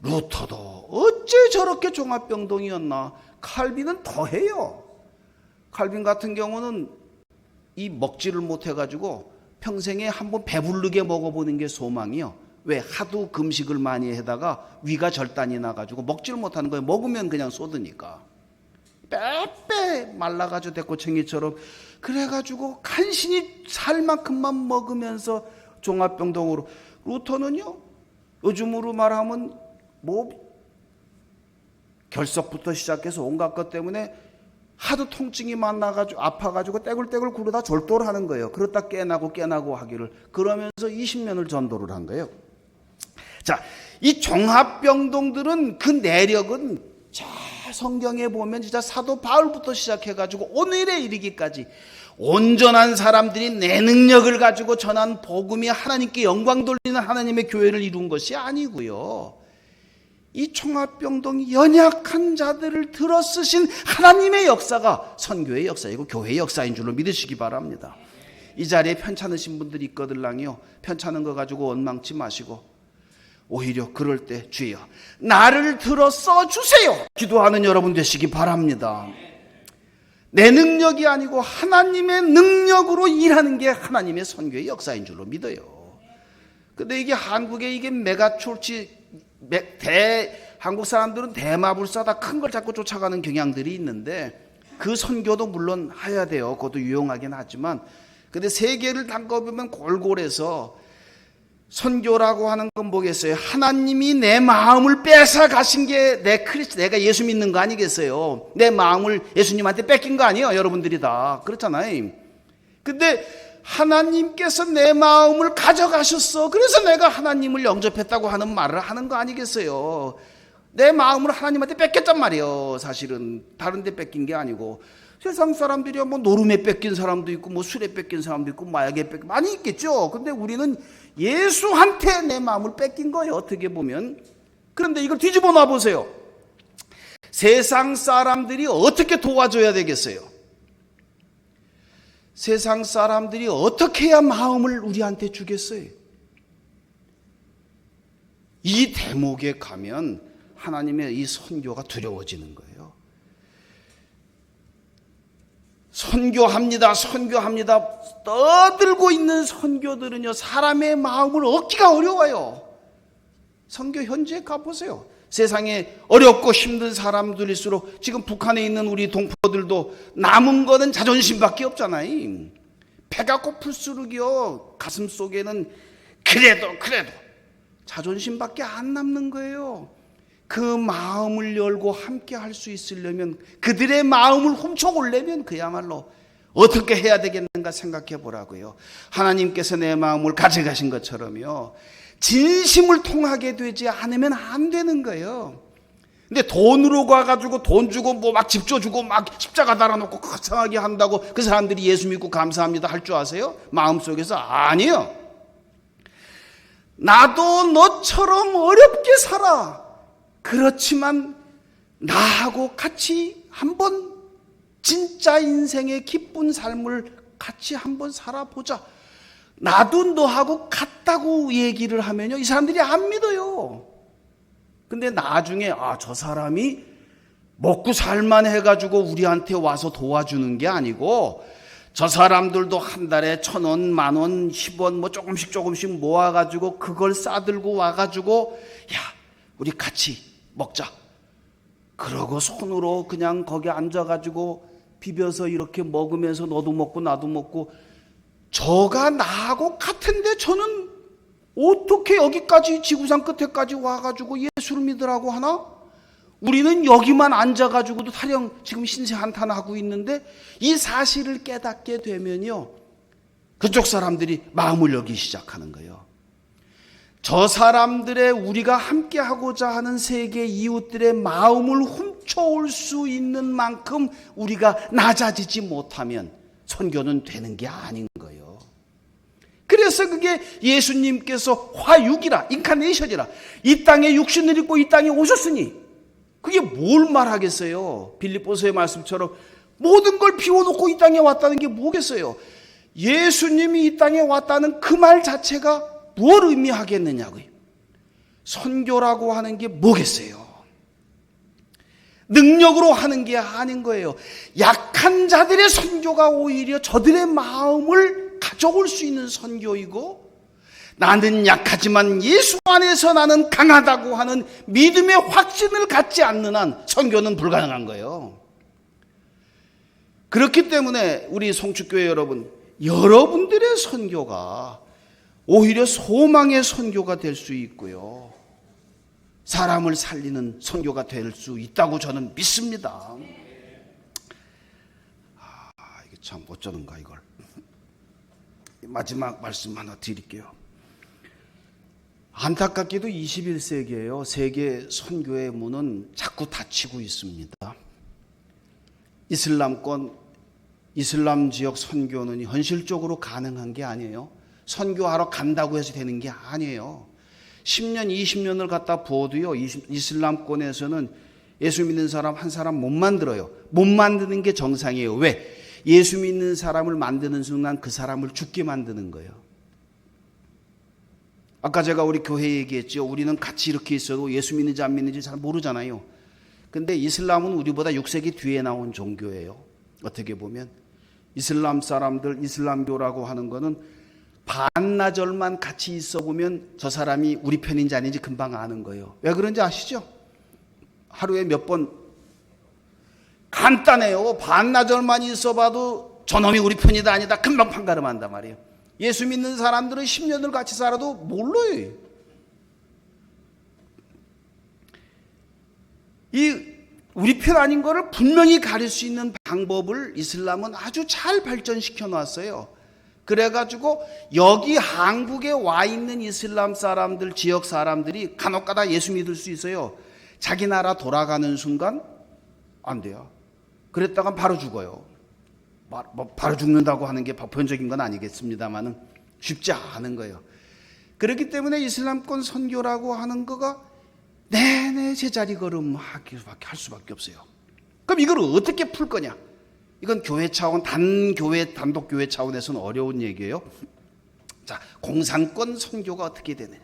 루터도 어째 저렇게 종합병동이었나. 칼빈은 더해요. 칼빈 같은 경우는 이 먹지를 못해가지고 평생에 한번 배부르게 먹어보는 게 소망이요. 왜? 하도 금식을 많이 하다가 위가 절단이 나가지고 먹지를 못하는 거예요. 먹으면 그냥 쏟으니까. 빼빼 말라가지고 대꼬챙이처럼. 그래가지고 간신히 살 만큼만 먹으면서 종합병동으로. 루터는요, 요즘으로 말하면 뭐 결석부터 시작해서 온갖 것 때문에 하도 통증이 많아가지고 아파가지고 떼굴떼굴 구르다 절도를 하는 거예요. 그러다 깨나고 하기를. 그러면서 20년을 전도를 한 거예요. 자, 이 종합병동들은 그 내력은 자, 성경에 보면 진짜 사도 바울부터 시작해가지고 오늘에 이르기까지 온전한 사람들이 내 능력을 가지고 전한 복음이 하나님께 영광 돌리는 하나님의 교회를 이룬 것이 아니고요. 이 종합병동이 연약한 자들을 들어 쓰신 하나님의 역사가 선교의 역사이고 교회의 역사인 줄로 믿으시기 바랍니다. 이 자리에 편찮으신 분들이 있거들랑요, 편찮은 거 가지고 원망치 마시고 오히려 그럴 때 주여 나를 들어 써주세요 기도하는 여러분 되시기 바랍니다. 내 능력이 아니고 하나님의 능력으로 일하는 게 하나님의 선교의 역사인 줄로 믿어요. 근데 이게 한국의 이게 메가철치 한국 사람들은 대마불사 다 큰 걸 자꾸 쫓아가는 경향들이 있는데 그 선교도 물론 해야 돼요. 그것도 유용하긴 하지만 근데 세계를 담궈보면 골골해서 선교라고 하는 건 뭐겠어요? 하나님이 내 마음을 뺏어 가신 게 내가 예수 믿는 거 아니겠어요? 내 마음을 예수님한테 뺏긴 거 아니에요? 여러분들이 다 그렇잖아요. 근데 하나님께서 내 마음을 가져가셨어. 그래서 내가 하나님을 영접했다고 하는 말을 하는 거 아니겠어요? 내 마음을 하나님한테 뺏겼단 말이에요. 사실은 다른 데 뺏긴 게 아니고. 세상 사람들이야 뭐 노름에 뺏긴 사람도 있고 뭐 술에 뺏긴 사람도 있고 마약에 뺏긴 많이 있겠죠. 근데 우리는 예수한테 내 마음을 뺏긴 거예요, 어떻게 보면. 그런데 이걸 뒤집어 놔 보세요. 세상 사람들이 어떻게 도와줘야 되겠어요? 세상 사람들이 어떻게 해야 마음을 우리한테 주겠어요? 이 대목에 가면 하나님의 이 선교가 두려워지는 거예요. 선교합니다. 떠들고 있는 선교들은요, 사람의 마음을 얻기가 어려워요. 선교 현지에 가보세요. 세상에 어렵고 힘든 사람들일수록 지금 북한에 있는 우리 동포들도 남은 거는 자존심밖에 없잖아요. 배가 고플수록요, 가슴 속에는 그래도 자존심밖에 안 남는 거예요. 그 마음을 열고 함께 할 수 있으려면, 그들의 마음을 훔쳐오려면 그야말로 어떻게 해야 되겠는가 생각해 보라고요. 하나님께서 내 마음을 가져가신 것처럼요, 진심을 통하게 되지 않으면 안 되는 거예요. 근데 돈으로 가가지고 돈 주고 뭐 막 집 줘주고 막 십자가 달아놓고 거창하게 한다고 그 사람들이 예수 믿고 감사합니다 할 줄 아세요? 마음속에서 아니요. 나도 너처럼 어렵게 살아. 그렇지만 나하고 같이 한번 진짜 인생의 기쁜 삶을 같이 한번 살아보자. 나도 너하고 같다고 얘기를 하면요, 이 사람들이 안 믿어요. 근데 나중에 저 사람이 먹고 살만 해가지고 우리한테 와서 도와주는 게 아니고 저 사람들도 한 달에 1,000원, 10,000원, 10원 뭐 조금씩 모아가지고 그걸 싸들고 와가지고 야, 우리 같이 먹자. 그러고 손으로 그냥 거기 앉아가지고 비벼서 이렇게 먹으면서 너도 먹고 나도 먹고. 저가 나하고 같은데 저는 어떻게 여기까지 지구상 끝에까지 와가지고 예수를 믿으라고 하나? 우리는 여기만 앉아가지고도 타령 지금 신세 한탄하고 있는데 이 사실을 깨닫게 되면요, 그쪽 사람들이 마음을 열기 시작하는 거예요. 저 사람들의 우리가 함께 하고자 하는 세계 이웃들의 마음을 훔쳐올 수 있는 만큼 우리가 낮아지지 못하면 선교는 되는 게 아닌 거예요. 그래서 그게 예수님께서 화육이라, 인카네이션이라, 이 땅에 육신을 입고 이 땅에 오셨으니 그게 뭘 말하겠어요? 빌립보서의 말씀처럼 모든 걸 비워놓고 이 땅에 왔다는 게 뭐겠어요? 예수님이 이 땅에 왔다는 그 말 자체가 뭘 의미하겠느냐고요. 선교라고 하는 게 뭐겠어요? 능력으로 하는 게 아닌 거예요. 약한 자들의 선교가 오히려 저들의 마음을 가져올 수 있는 선교이고, 나는 약하지만 예수 안에서 나는 강하다고 하는 믿음의 확신을 갖지 않는 한 선교는 불가능한 거예요. 그렇기 때문에 우리 송축교회 여러분, 여러분들의 선교가 오히려 소망의 선교가 될 수 있고요, 사람을 살리는 선교가 될 수 있다고 저는 믿습니다. 이게 참 어쩌는가 이걸. 마지막 말씀 하나 드릴게요. 안타깝게도 21세기에요. 세계 선교의 문은 자꾸 닫히고 있습니다. 이슬람권, 이슬람 지역 선교는 현실적으로 가능한 게 아니에요. 선교하러 간다고 해서 되는 게 아니에요. 10년, 20년을 갖다 부어도요, 이슬람권에서는 예수 믿는 사람 한 사람 못 만들어요. 못 만드는 게 정상이에요. 왜? 예수 믿는 사람을 만드는 순간 그 사람을 죽게 만드는 거예요. 아까 제가 우리 교회 얘기했죠. 우리는 같이 이렇게 있어도 예수 믿는지 안 믿는지 잘 모르잖아요. 근데 이슬람은 우리보다 6세기 뒤에 나온 종교예요. 어떻게 보면 이슬람 사람들, 이슬람교라고 하는 거는 반나절만 같이 있어 보면 저 사람이 우리 편인지 아닌지 금방 아는 거예요. 왜 그런지 아시죠? 하루에 몇 번, 간단해요. 반나절만 있어 봐도 저놈이 우리 편이다 아니다 금방 판가름한단 말이에요. 예수 믿는 사람들은 10년을 같이 살아도 몰라요. 이 우리 편 아닌 거를 분명히 가릴 수 있는 방법을 이슬람은 아주 잘 발전시켜 놨어요. 그래가지고 여기 한국에 와 있는 이슬람 사람들, 지역 사람들이 간혹가다 예수 믿을 수 있어요. 자기 나라 돌아가는 순간 안 돼요. 그랬다가 바로 죽어요. 바로 죽는다고 하는 게 보편적인 건 아니겠습니다만은 쉽지 않은 거예요. 그렇기 때문에 이슬람권 선교라고 하는 거가 내내 제자리 걸음 할 수밖에 없어요. 그럼 이걸 어떻게 풀 거냐? 이건 교회 차원, 단독 교회 차원에서는 어려운 얘기예요. 자, 공산권 선교가 어떻게 되느냐?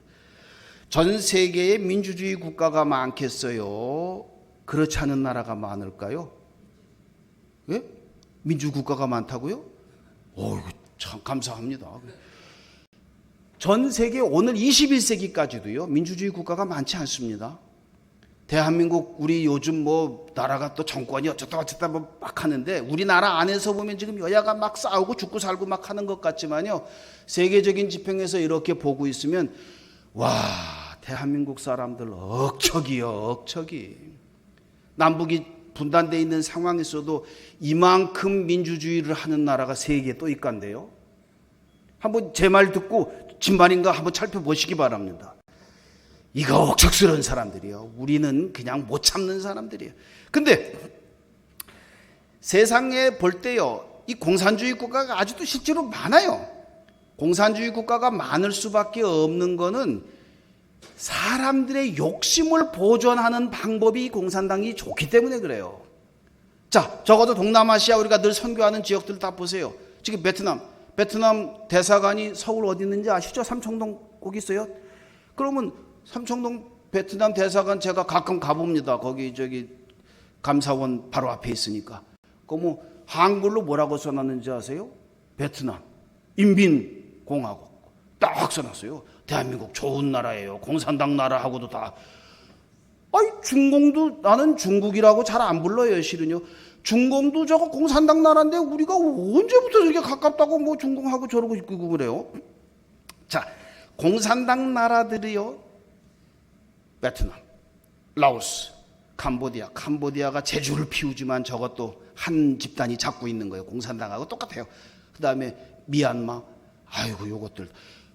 전 세계에 민주주의 국가가 많겠어요? 그렇지 않은 나라가 많을까요? 예? 민주국가가 많다고요? 이거 참 감사합니다. 전 세계 오늘 21세기까지도요, 민주주의 국가가 많지 않습니다. 대한민국, 우리 요즘 나라가 또 정권이 어쩌다 막 하는데, 우리나라 안에서 보면 지금 여야가 막 싸우고 죽고 살고 막 하는 것 같지만요, 세계적인 지평에서 이렇게 보고 있으면, 와, 대한민국 사람들 억척이요, 억척이. 남북이 분단되어 있는 상황에서도 이만큼 민주주의를 하는 나라가 세계에 또 있간데요. 한번 제 말 듣고 진말인가 한번 살펴보시기 바랍니다. 이거 억척스러운 사람들이에요. 우리는 그냥 못 참는 사람들이에요. 근데 세상에 볼 때요, 이 공산주의 국가가 아직도 실제로 많아요. 공산주의 국가가 많을 수밖에 없는 거는 사람들의 욕심을 보존하는 방법이 공산당이 좋기 때문에 그래요. 자, 적어도 동남아시아 우리가 늘 선교하는 지역들 다 보세요. 지금 베트남 대사관이 서울 어디 있는지 아시죠? 삼청동 거기 있어요. 그러면 삼청동 베트남 대사관 제가 가끔 가봅니다. 거기 감사원 바로 앞에 있으니까. 한글로 뭐라고 써놨는지 아세요? 베트남 인민공화국 딱 써놨어요. 대한민국 좋은 나라예요. 공산당 나라하고도 다. 중공도 나는 중국이라고 잘 안 불러요, 실은요. 중공도 저거 공산당 나라인데 우리가 언제부터 저렇게 가깝다고 중공하고 저러고 있고 그래요. 자, 공산당 나라들이요, 베트남, 라오스, 캄보디아가 제주를 피우지만 저것도 한 집단이 잡고 있는 거예요. 공산당하고 똑같아요. 그 다음에 미얀마, 요것들.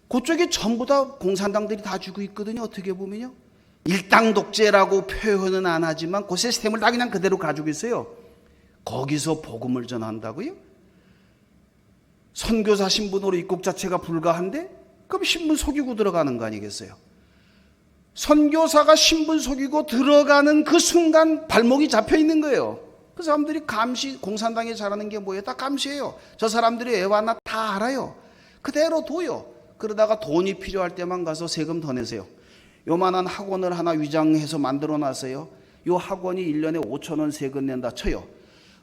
그쪽에 전부 다 공산당들이 다 주고 있거든요. 어떻게 보면요. 일당 독재라고 표현은 안 하지만 그 시스템을 다 그냥 그대로 가지고 있어요. 거기서 복음을 전한다고요? 선교사 신분으로 입국 자체가 불가한데 그럼 신분 속이고 들어가는 거 아니겠어요? 선교사가 신분 속이고 들어가는 그 순간 발목이 잡혀 있는 거예요. 그 사람들이 감시, 공산당에 잘하는 게 뭐예요? 다 감시해요. 저 사람들이 애완나 다 알아요. 그대로 둬요. 그러다가 돈이 필요할 때만 가서 세금 더 내세요. 요만한 학원을 하나 위장해서 만들어 놨어요. 요 학원이 1년에 5,000원 세금 낸다 쳐요.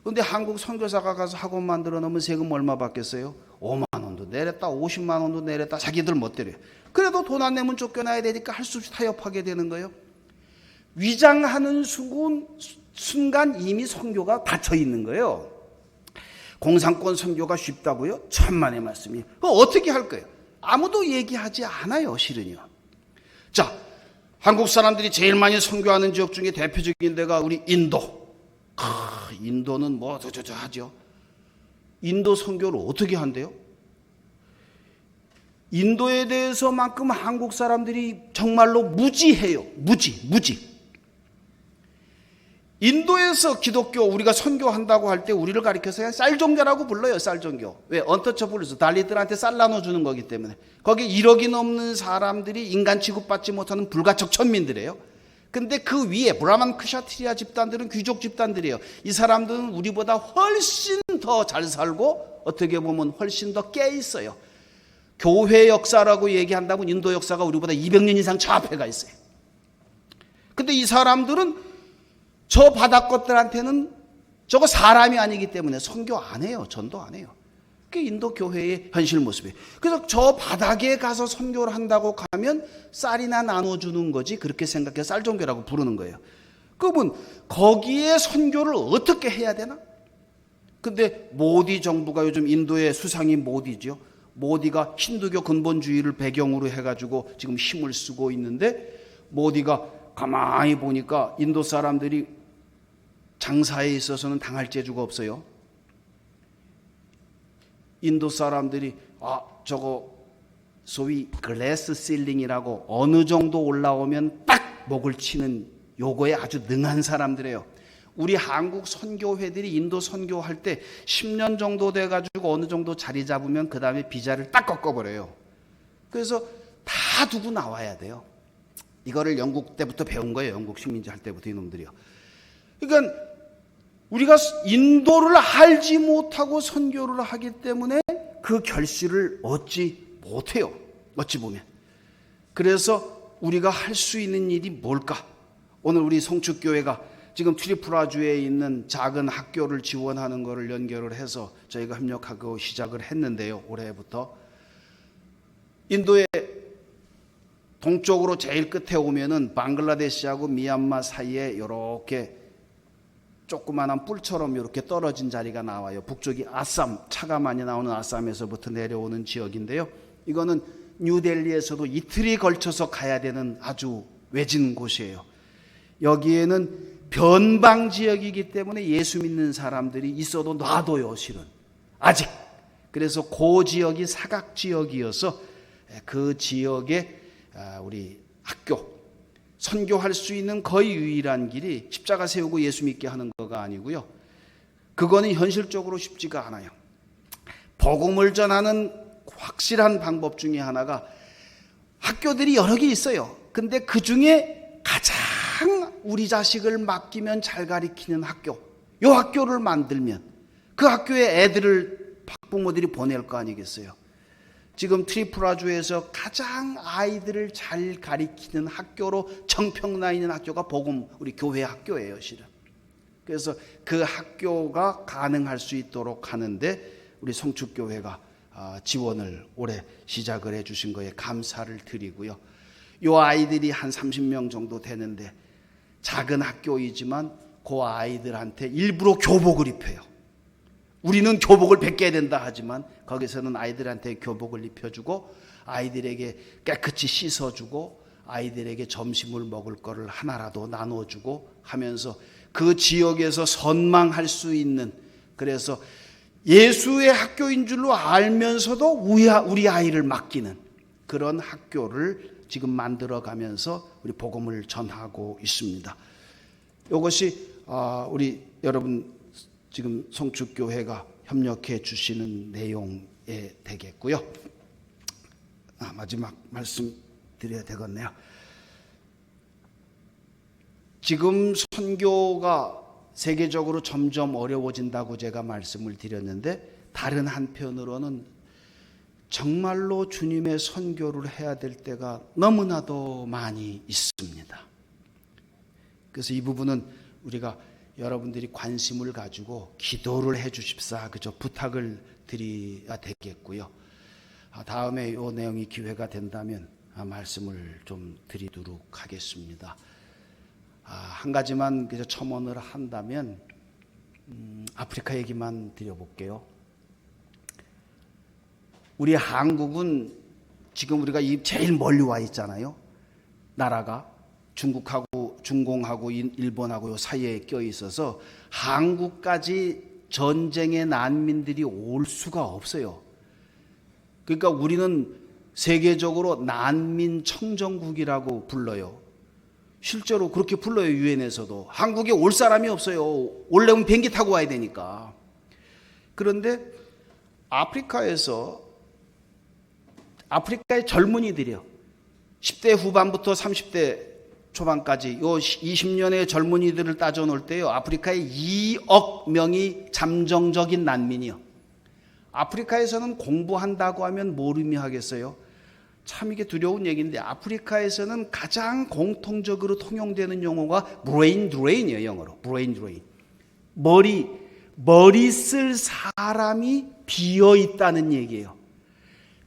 근데 한국 선교사가 가서 학원 만들어 놓으면 세금 얼마 받겠어요? 5만 원도 내렸다, 50만 원도 내렸다. 자기들 멋대로요. 그래도 돈 안 내면 쫓겨나야 되니까 할 수 없이 타협하게 되는 거예요. 위장하는 순간 이미 선교가 닫혀 있는 거예요. 공산권 선교가 쉽다고요? 천만의 말씀이에요. 그거 어떻게 할 거예요? 아무도 얘기하지 않아요, 실은요. 자, 한국 사람들이 제일 많이 선교하는 지역 중에 대표적인 데가 우리 인도. 인도는 뭐 저저저 하죠. 인도 선교를 어떻게 한대요? 인도에 대해서만큼 한국 사람들이 정말로 무지해요. 무지. 인도에서 기독교 우리가 선교한다고 할 때 우리를 가리켜서 그냥 쌀종교라고 불러요. 쌀종교. 왜? 언터처블에서 달리들한테 쌀 나눠주는 거기 때문에. 거기 1억이 넘는 사람들이 인간 취급받지 못하는 불가촉 천민들이에요. 근데 그 위에 브라만 크샤트리아 집단들은 귀족 집단들이에요. 이 사람들은 우리보다 훨씬 더 잘 살고 어떻게 보면 훨씬 더 깨 있어요. 교회 역사라고 얘기한다면 인도 역사가 우리보다 200년 이상 저 앞에 가 있어요. 근데 이 사람들은 저 바닥 것들한테는 저거 사람이 아니기 때문에 선교 안 해요. 전도 안 해요. 그게 인도 교회의 현실 모습이에요. 그래서 저 바닥에 가서 선교를 한다고 가면 쌀이나 나눠주는 거지 그렇게 생각해서 쌀종교라고 부르는 거예요. 그러면 거기에 선교를 어떻게 해야 되나? 근데 모디 정부가 요즘 인도의 수상이 모디죠. 모디가 힌두교 근본주의를 배경으로 해가지고 지금 힘을 쓰고 있는데 모디가 가만히 보니까 인도 사람들이 장사에 있어서는 당할 재주가 없어요. 인도 사람들이 저거 소위 글래스 실링이라고 어느 정도 올라오면 딱 목을 치는 요거에 아주 능한 사람들이에요. 우리 한국 선교회들이 인도 선교할 때 10년 정도 돼가지고 어느 정도 자리 잡으면 그 다음에 비자를 딱 꺾어버려요. 그래서 다 두고 나와야 돼요. 이거를 영국 때부터 배운 거예요. 영국 식민지 할 때부터 이놈들이요. 그러니까 우리가 인도를 알지 못하고 선교를 하기 때문에 그 결실을 얻지 못해요. 어찌 보면. 그래서 우리가 할 수 있는 일이 뭘까? 오늘 우리 성축교회가 지금 트리프라주에 있는 작은 학교를 지원하는 것을 연결을 해서 저희가 협력하고 시작을 했는데요. 올해부터. 인도의 동쪽으로 제일 끝에 오면은 방글라데시하고 미얀마 사이에 이렇게 조그마한 뿔처럼 이렇게 떨어진 자리가 나와요. 북쪽이 아쌈, 차가 많이 나오는 아쌈에서부터 내려오는 지역인데요. 이거는 뉴델리에서도 이틀이 걸쳐서 가야 되는 아주 외진 곳이에요. 여기에는 변방 지역이기 때문에 예수 믿는 사람들이 있어도 놔둬요, 실은. 아직. 그래서 그 지역이 사각 지역이어서 그 지역에 우리 학교, 선교할 수 있는 거의 유일한 길이 십자가 세우고 예수 믿게 하는 거가 아니고요. 그거는 현실적으로 쉽지가 않아요. 복음을 전하는 확실한 방법 중에 하나가 학교들이 여러 개 있어요. 근데 그 중에 가장 우리 자식을 맡기면 잘 가르치는 학교, 요 학교를 만들면 그 학교에 애들을 학부모들이 보낼 거 아니겠어요. 지금 트리프라주에서 가장 아이들을 잘 가르치는 학교로 정평나 있는 학교가 복음 우리 교회 학교예요, 실은. 그래서 그 학교가 가능할 수 있도록 하는데 우리 성축교회가 지원을 올해 시작을 해주신 거에 감사를 드리고요. 요 아이들이 한 30명 정도 되는데 작은 학교이지만 그 아이들한테 일부러 교복을 입혀요. 우리는 교복을 벗겨야 된다 하지만 거기서는 아이들한테 교복을 입혀주고 아이들에게 깨끗이 씻어주고 아이들에게 점심을 먹을 거를 하나라도 나눠주고 하면서 그 지역에서 선망할 수 있는, 그래서 예수의 학교인 줄로 알면서도 우리 아이를 맡기는 그런 학교를 지금 만들어가면서 우리 복음을 전하고 있습니다. 이것이 우리 여러분 지금 성축교회가 협력해 주시는 내용이에요. 되겠고요. 마지막 말씀 드려야 되겠네요. 지금 선교가 세계적으로 점점 어려워진다고 제가 말씀을 드렸는데, 다른 한편으로는 정말로 주님의 선교를 해야 될 때가 너무나도 많이 있습니다. 그래서 이 부분은 우리가 여러분들이 관심을 가지고 기도를 해 주십사, 그저 부탁을 드려야 되겠고요. 다음에 이 내용이 기회가 된다면 말씀을 좀 드리도록 하겠습니다. 한 가지만 그저 첨언을 한다면 아프리카 얘기만 드려볼게요. 우리 한국은 지금 우리가 제일 멀리 와 있잖아요. 나라가 중공하고 일본하고 사이에 껴 있어서 한국까지 전쟁의 난민들이 올 수가 없어요. 그러니까 우리는 세계적으로 난민 청정국이라고 불러요. 실제로 그렇게 불러요. 유엔에서도. 한국에 올 사람이 없어요. 오려면 비행기 타고 와야 되니까. 그런데 아프리카의 젊은이들이요, 10대 후반부터 30대 초반까지 요 20년의 젊은이들을 따져 놓을 때요, 아프리카에 2억 명이 잠정적인 난민이요. 아프리카에서는 공부한다고 하면 뭘 의미하겠어요? 참 이게 두려운 얘기인데, 아프리카에서는 가장 공통적으로 통용되는 용어가 브레인 드레인이에요. 영어로 브레인 드레인. 머리 쓸 사람이 비어 있다는 얘기예요.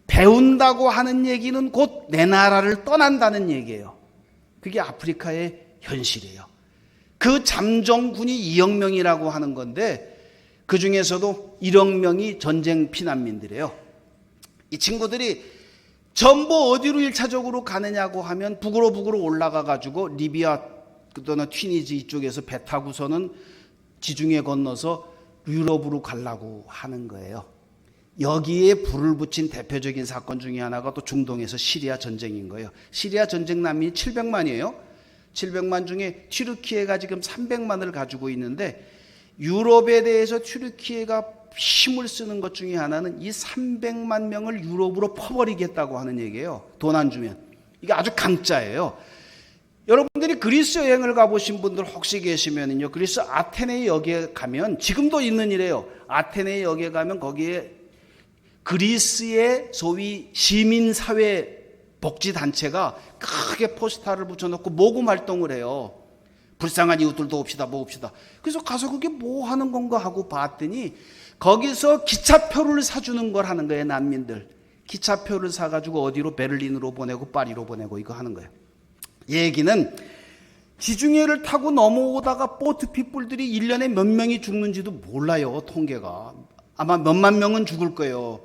배운다고 하는 얘기는 곧 내 나라를 떠난다는 얘기예요. 그게 아프리카의 현실이에요. 그 잠정군이 2억 명이라고 하는 건데, 그 중에서도 1억 명이 전쟁 피난민들이에요. 이 친구들이 전부 어디로 1차적으로 가느냐고 하면 북으로 올라가 가지고 리비아 또는 튀니지 이쪽에서 배 타고서는 지중해 건너서 유럽으로 가려고 하는 거예요. 여기에 불을 붙인 대표적인 사건 중에 하나가 또 중동에서 시리아 전쟁인 거예요. 시리아 전쟁 난민이 700만이에요. 700만 중에 튀르키예가 지금 300만을 가지고 있는데, 유럽에 대해서 튀르키예가 힘을 쓰는 것 중에 하나는 이 300만 명을 유럽으로 퍼버리겠다고 하는 얘기예요. 돈 안 주면. 이게 아주 강짜예요. 여러분들이 그리스 여행을 가보신 분들 혹시 계시면요, 그리스 아테네 역에 가면, 지금도 있는 일이에요. 아테네 역에 가면 거기에 그리스의 소위 시민사회 복지단체가 크게 포스터를 붙여놓고 모금 활동을 해요. 불쌍한 이웃들도 옵시다, 모읍시다. 그래서 가서 그게 뭐 하는 건가 하고 봤더니 거기서 기차표를 사주는 걸 하는 거예요. 난민들 기차표를 사가지고 어디로, 베를린으로 보내고 파리로 보내고 이거 하는 거예요. 얘기는 지중해를 타고 넘어오다가 보트피플들이 1년에 몇 명이 죽는지도 몰라요. 통계가 아마 몇만 명은 죽을 거예요.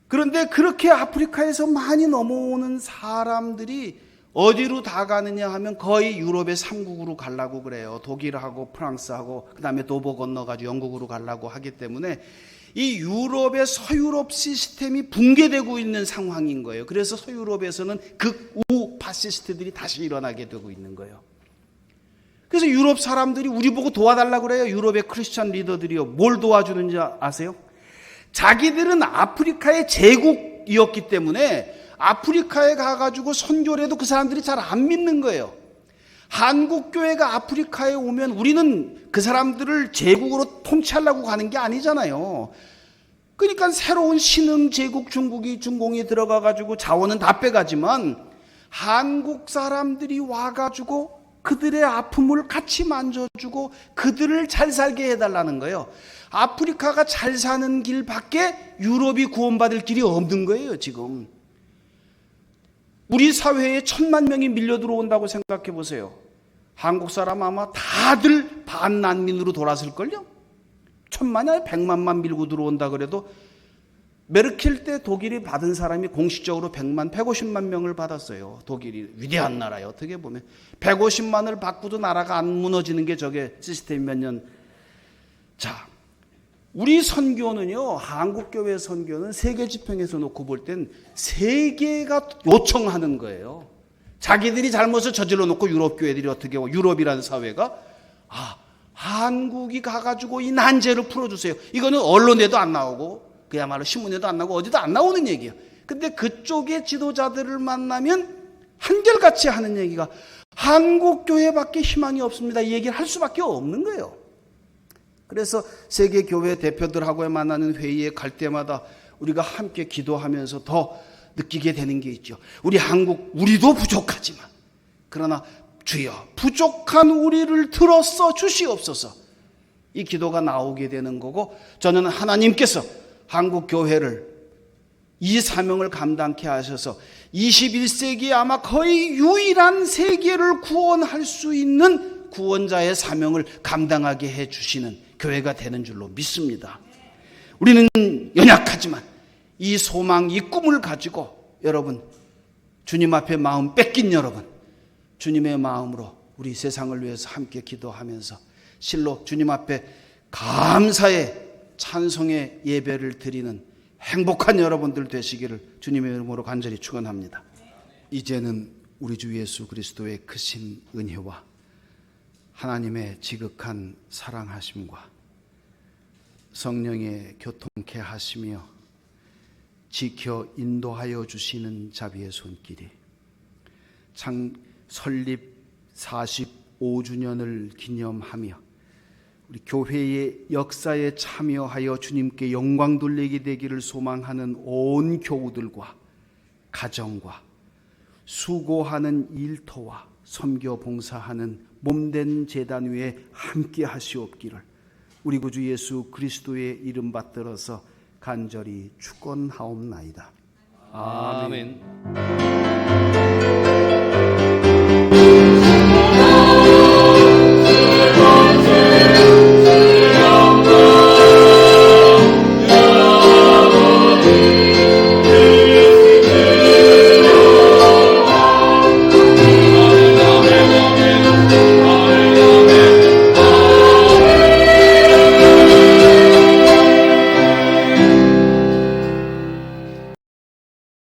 그런데 그렇게 아프리카에서 많이 넘어오는 사람들이 어디로 다 가느냐 하면 거의 유럽의 3국으로 가려고 그래요. 독일하고 프랑스하고 그다음에 도보 건너가지고 영국으로 가려고 하기 때문에 이 유럽의 서유럽 시스템이 붕괴되고 있는 상황인 거예요. 그래서 서유럽에서는 극우 파시스트들이 다시 일어나게 되고 있는 거예요. 그래서 유럽 사람들이 우리 보고 도와달라고 그래요. 유럽의 크리스찬 리더들이요. 뭘 도와주는지 아세요? 자기들은 아프리카의 제국이었기 때문에 아프리카에 가가지고 선교를 해도 그 사람들이 잘 안 믿는 거예요. 한국교회가 아프리카에 오면 우리는 그 사람들을 제국으로 통치하려고 가는 게 아니잖아요. 그러니까 새로운 신흥 제국 중공이 들어가가지고 자원은 다 빼가지만 한국 사람들이 와가지고 그들의 아픔을 같이 만져주고 그들을 잘 살게 해달라는 거예요. 아프리카가 잘 사는 길밖에 유럽이 구원받을 길이 없는 거예요. 지금 우리 사회에 1000만 명이 밀려 들어온다고 생각해 보세요. 한국 사람 아마 다들 반난민으로 돌아설걸요. 1000만이 아니라 100만만 밀고 들어온다 그래도 메르켈 때 독일이 받은 사람이 공식적으로 150만 명을 받았어요. 독일이 위대한 나라예요. 어떻게 보면 150만을 받고도 나라가 안 무너지는 게 저게 시스템이 몇 년. 자, 우리 선교는요, 한국교회 선교는 세계 지평에서 놓고 볼 땐 세계가 요청하는 거예요. 자기들이 잘못을 저질러 놓고 유럽 교회들이 어떻게 하고, 유럽이라는 사회가 한국이 가가지고 이 난제를 풀어주세요. 이거는 언론에도 안 나오고 그야말로 신문에도 안 나오고 어디도 안 나오는 얘기예요. 근데 그쪽의 지도자들을 만나면 한결같이 하는 얘기가 한국교회밖에 희망이 없습니다. 이 얘기를 할 수밖에 없는 거예요. 그래서 세계교회 대표들하고 만나는 회의에 갈 때마다 우리가 함께 기도하면서 더 느끼게 되는 게 있죠. 우리 한국, 우리도 부족하지만 그러나 주여 부족한 우리를 들어써 주시옵소서. 이 기도가 나오게 되는 거고, 저는 하나님께서 한국교회를 이 사명을 감당케 하셔서 21세기에 아마 거의 유일한 세계를 구원할 수 있는 구원자의 사명을 감당하게 해주시는 교회가 되는 줄로 믿습니다. 우리는 연약하지만 이 소망, 이 꿈을 가지고 여러분, 주님 앞에 마음 뺏긴 여러분, 주님의 마음으로 우리 세상을 위해서 함께 기도하면서 실로 주님 앞에 감사의 찬송의 예배를 드리는 행복한 여러분들 되시기를 주님의 이름으로 간절히 축원합니다. 이제는 우리 주 예수 그리스도의 크신 은혜와 하나님의 지극한 사랑하심과 성령의 교통케 하시며 지켜 인도하여 주시는 자비의 손길이 설립 45주년을 기념하며 우리 교회의 역사에 참여하여 주님께 영광 돌리게 되기를 소망하는 온 교우들과 가정과 수고하는 일터와 섬겨 봉사하는 몸된 제단 위에 함께 하시옵기를 우리 구주 예수 그리스도의 이름 받들어서 간절히 축원하옵나이다. 아멘.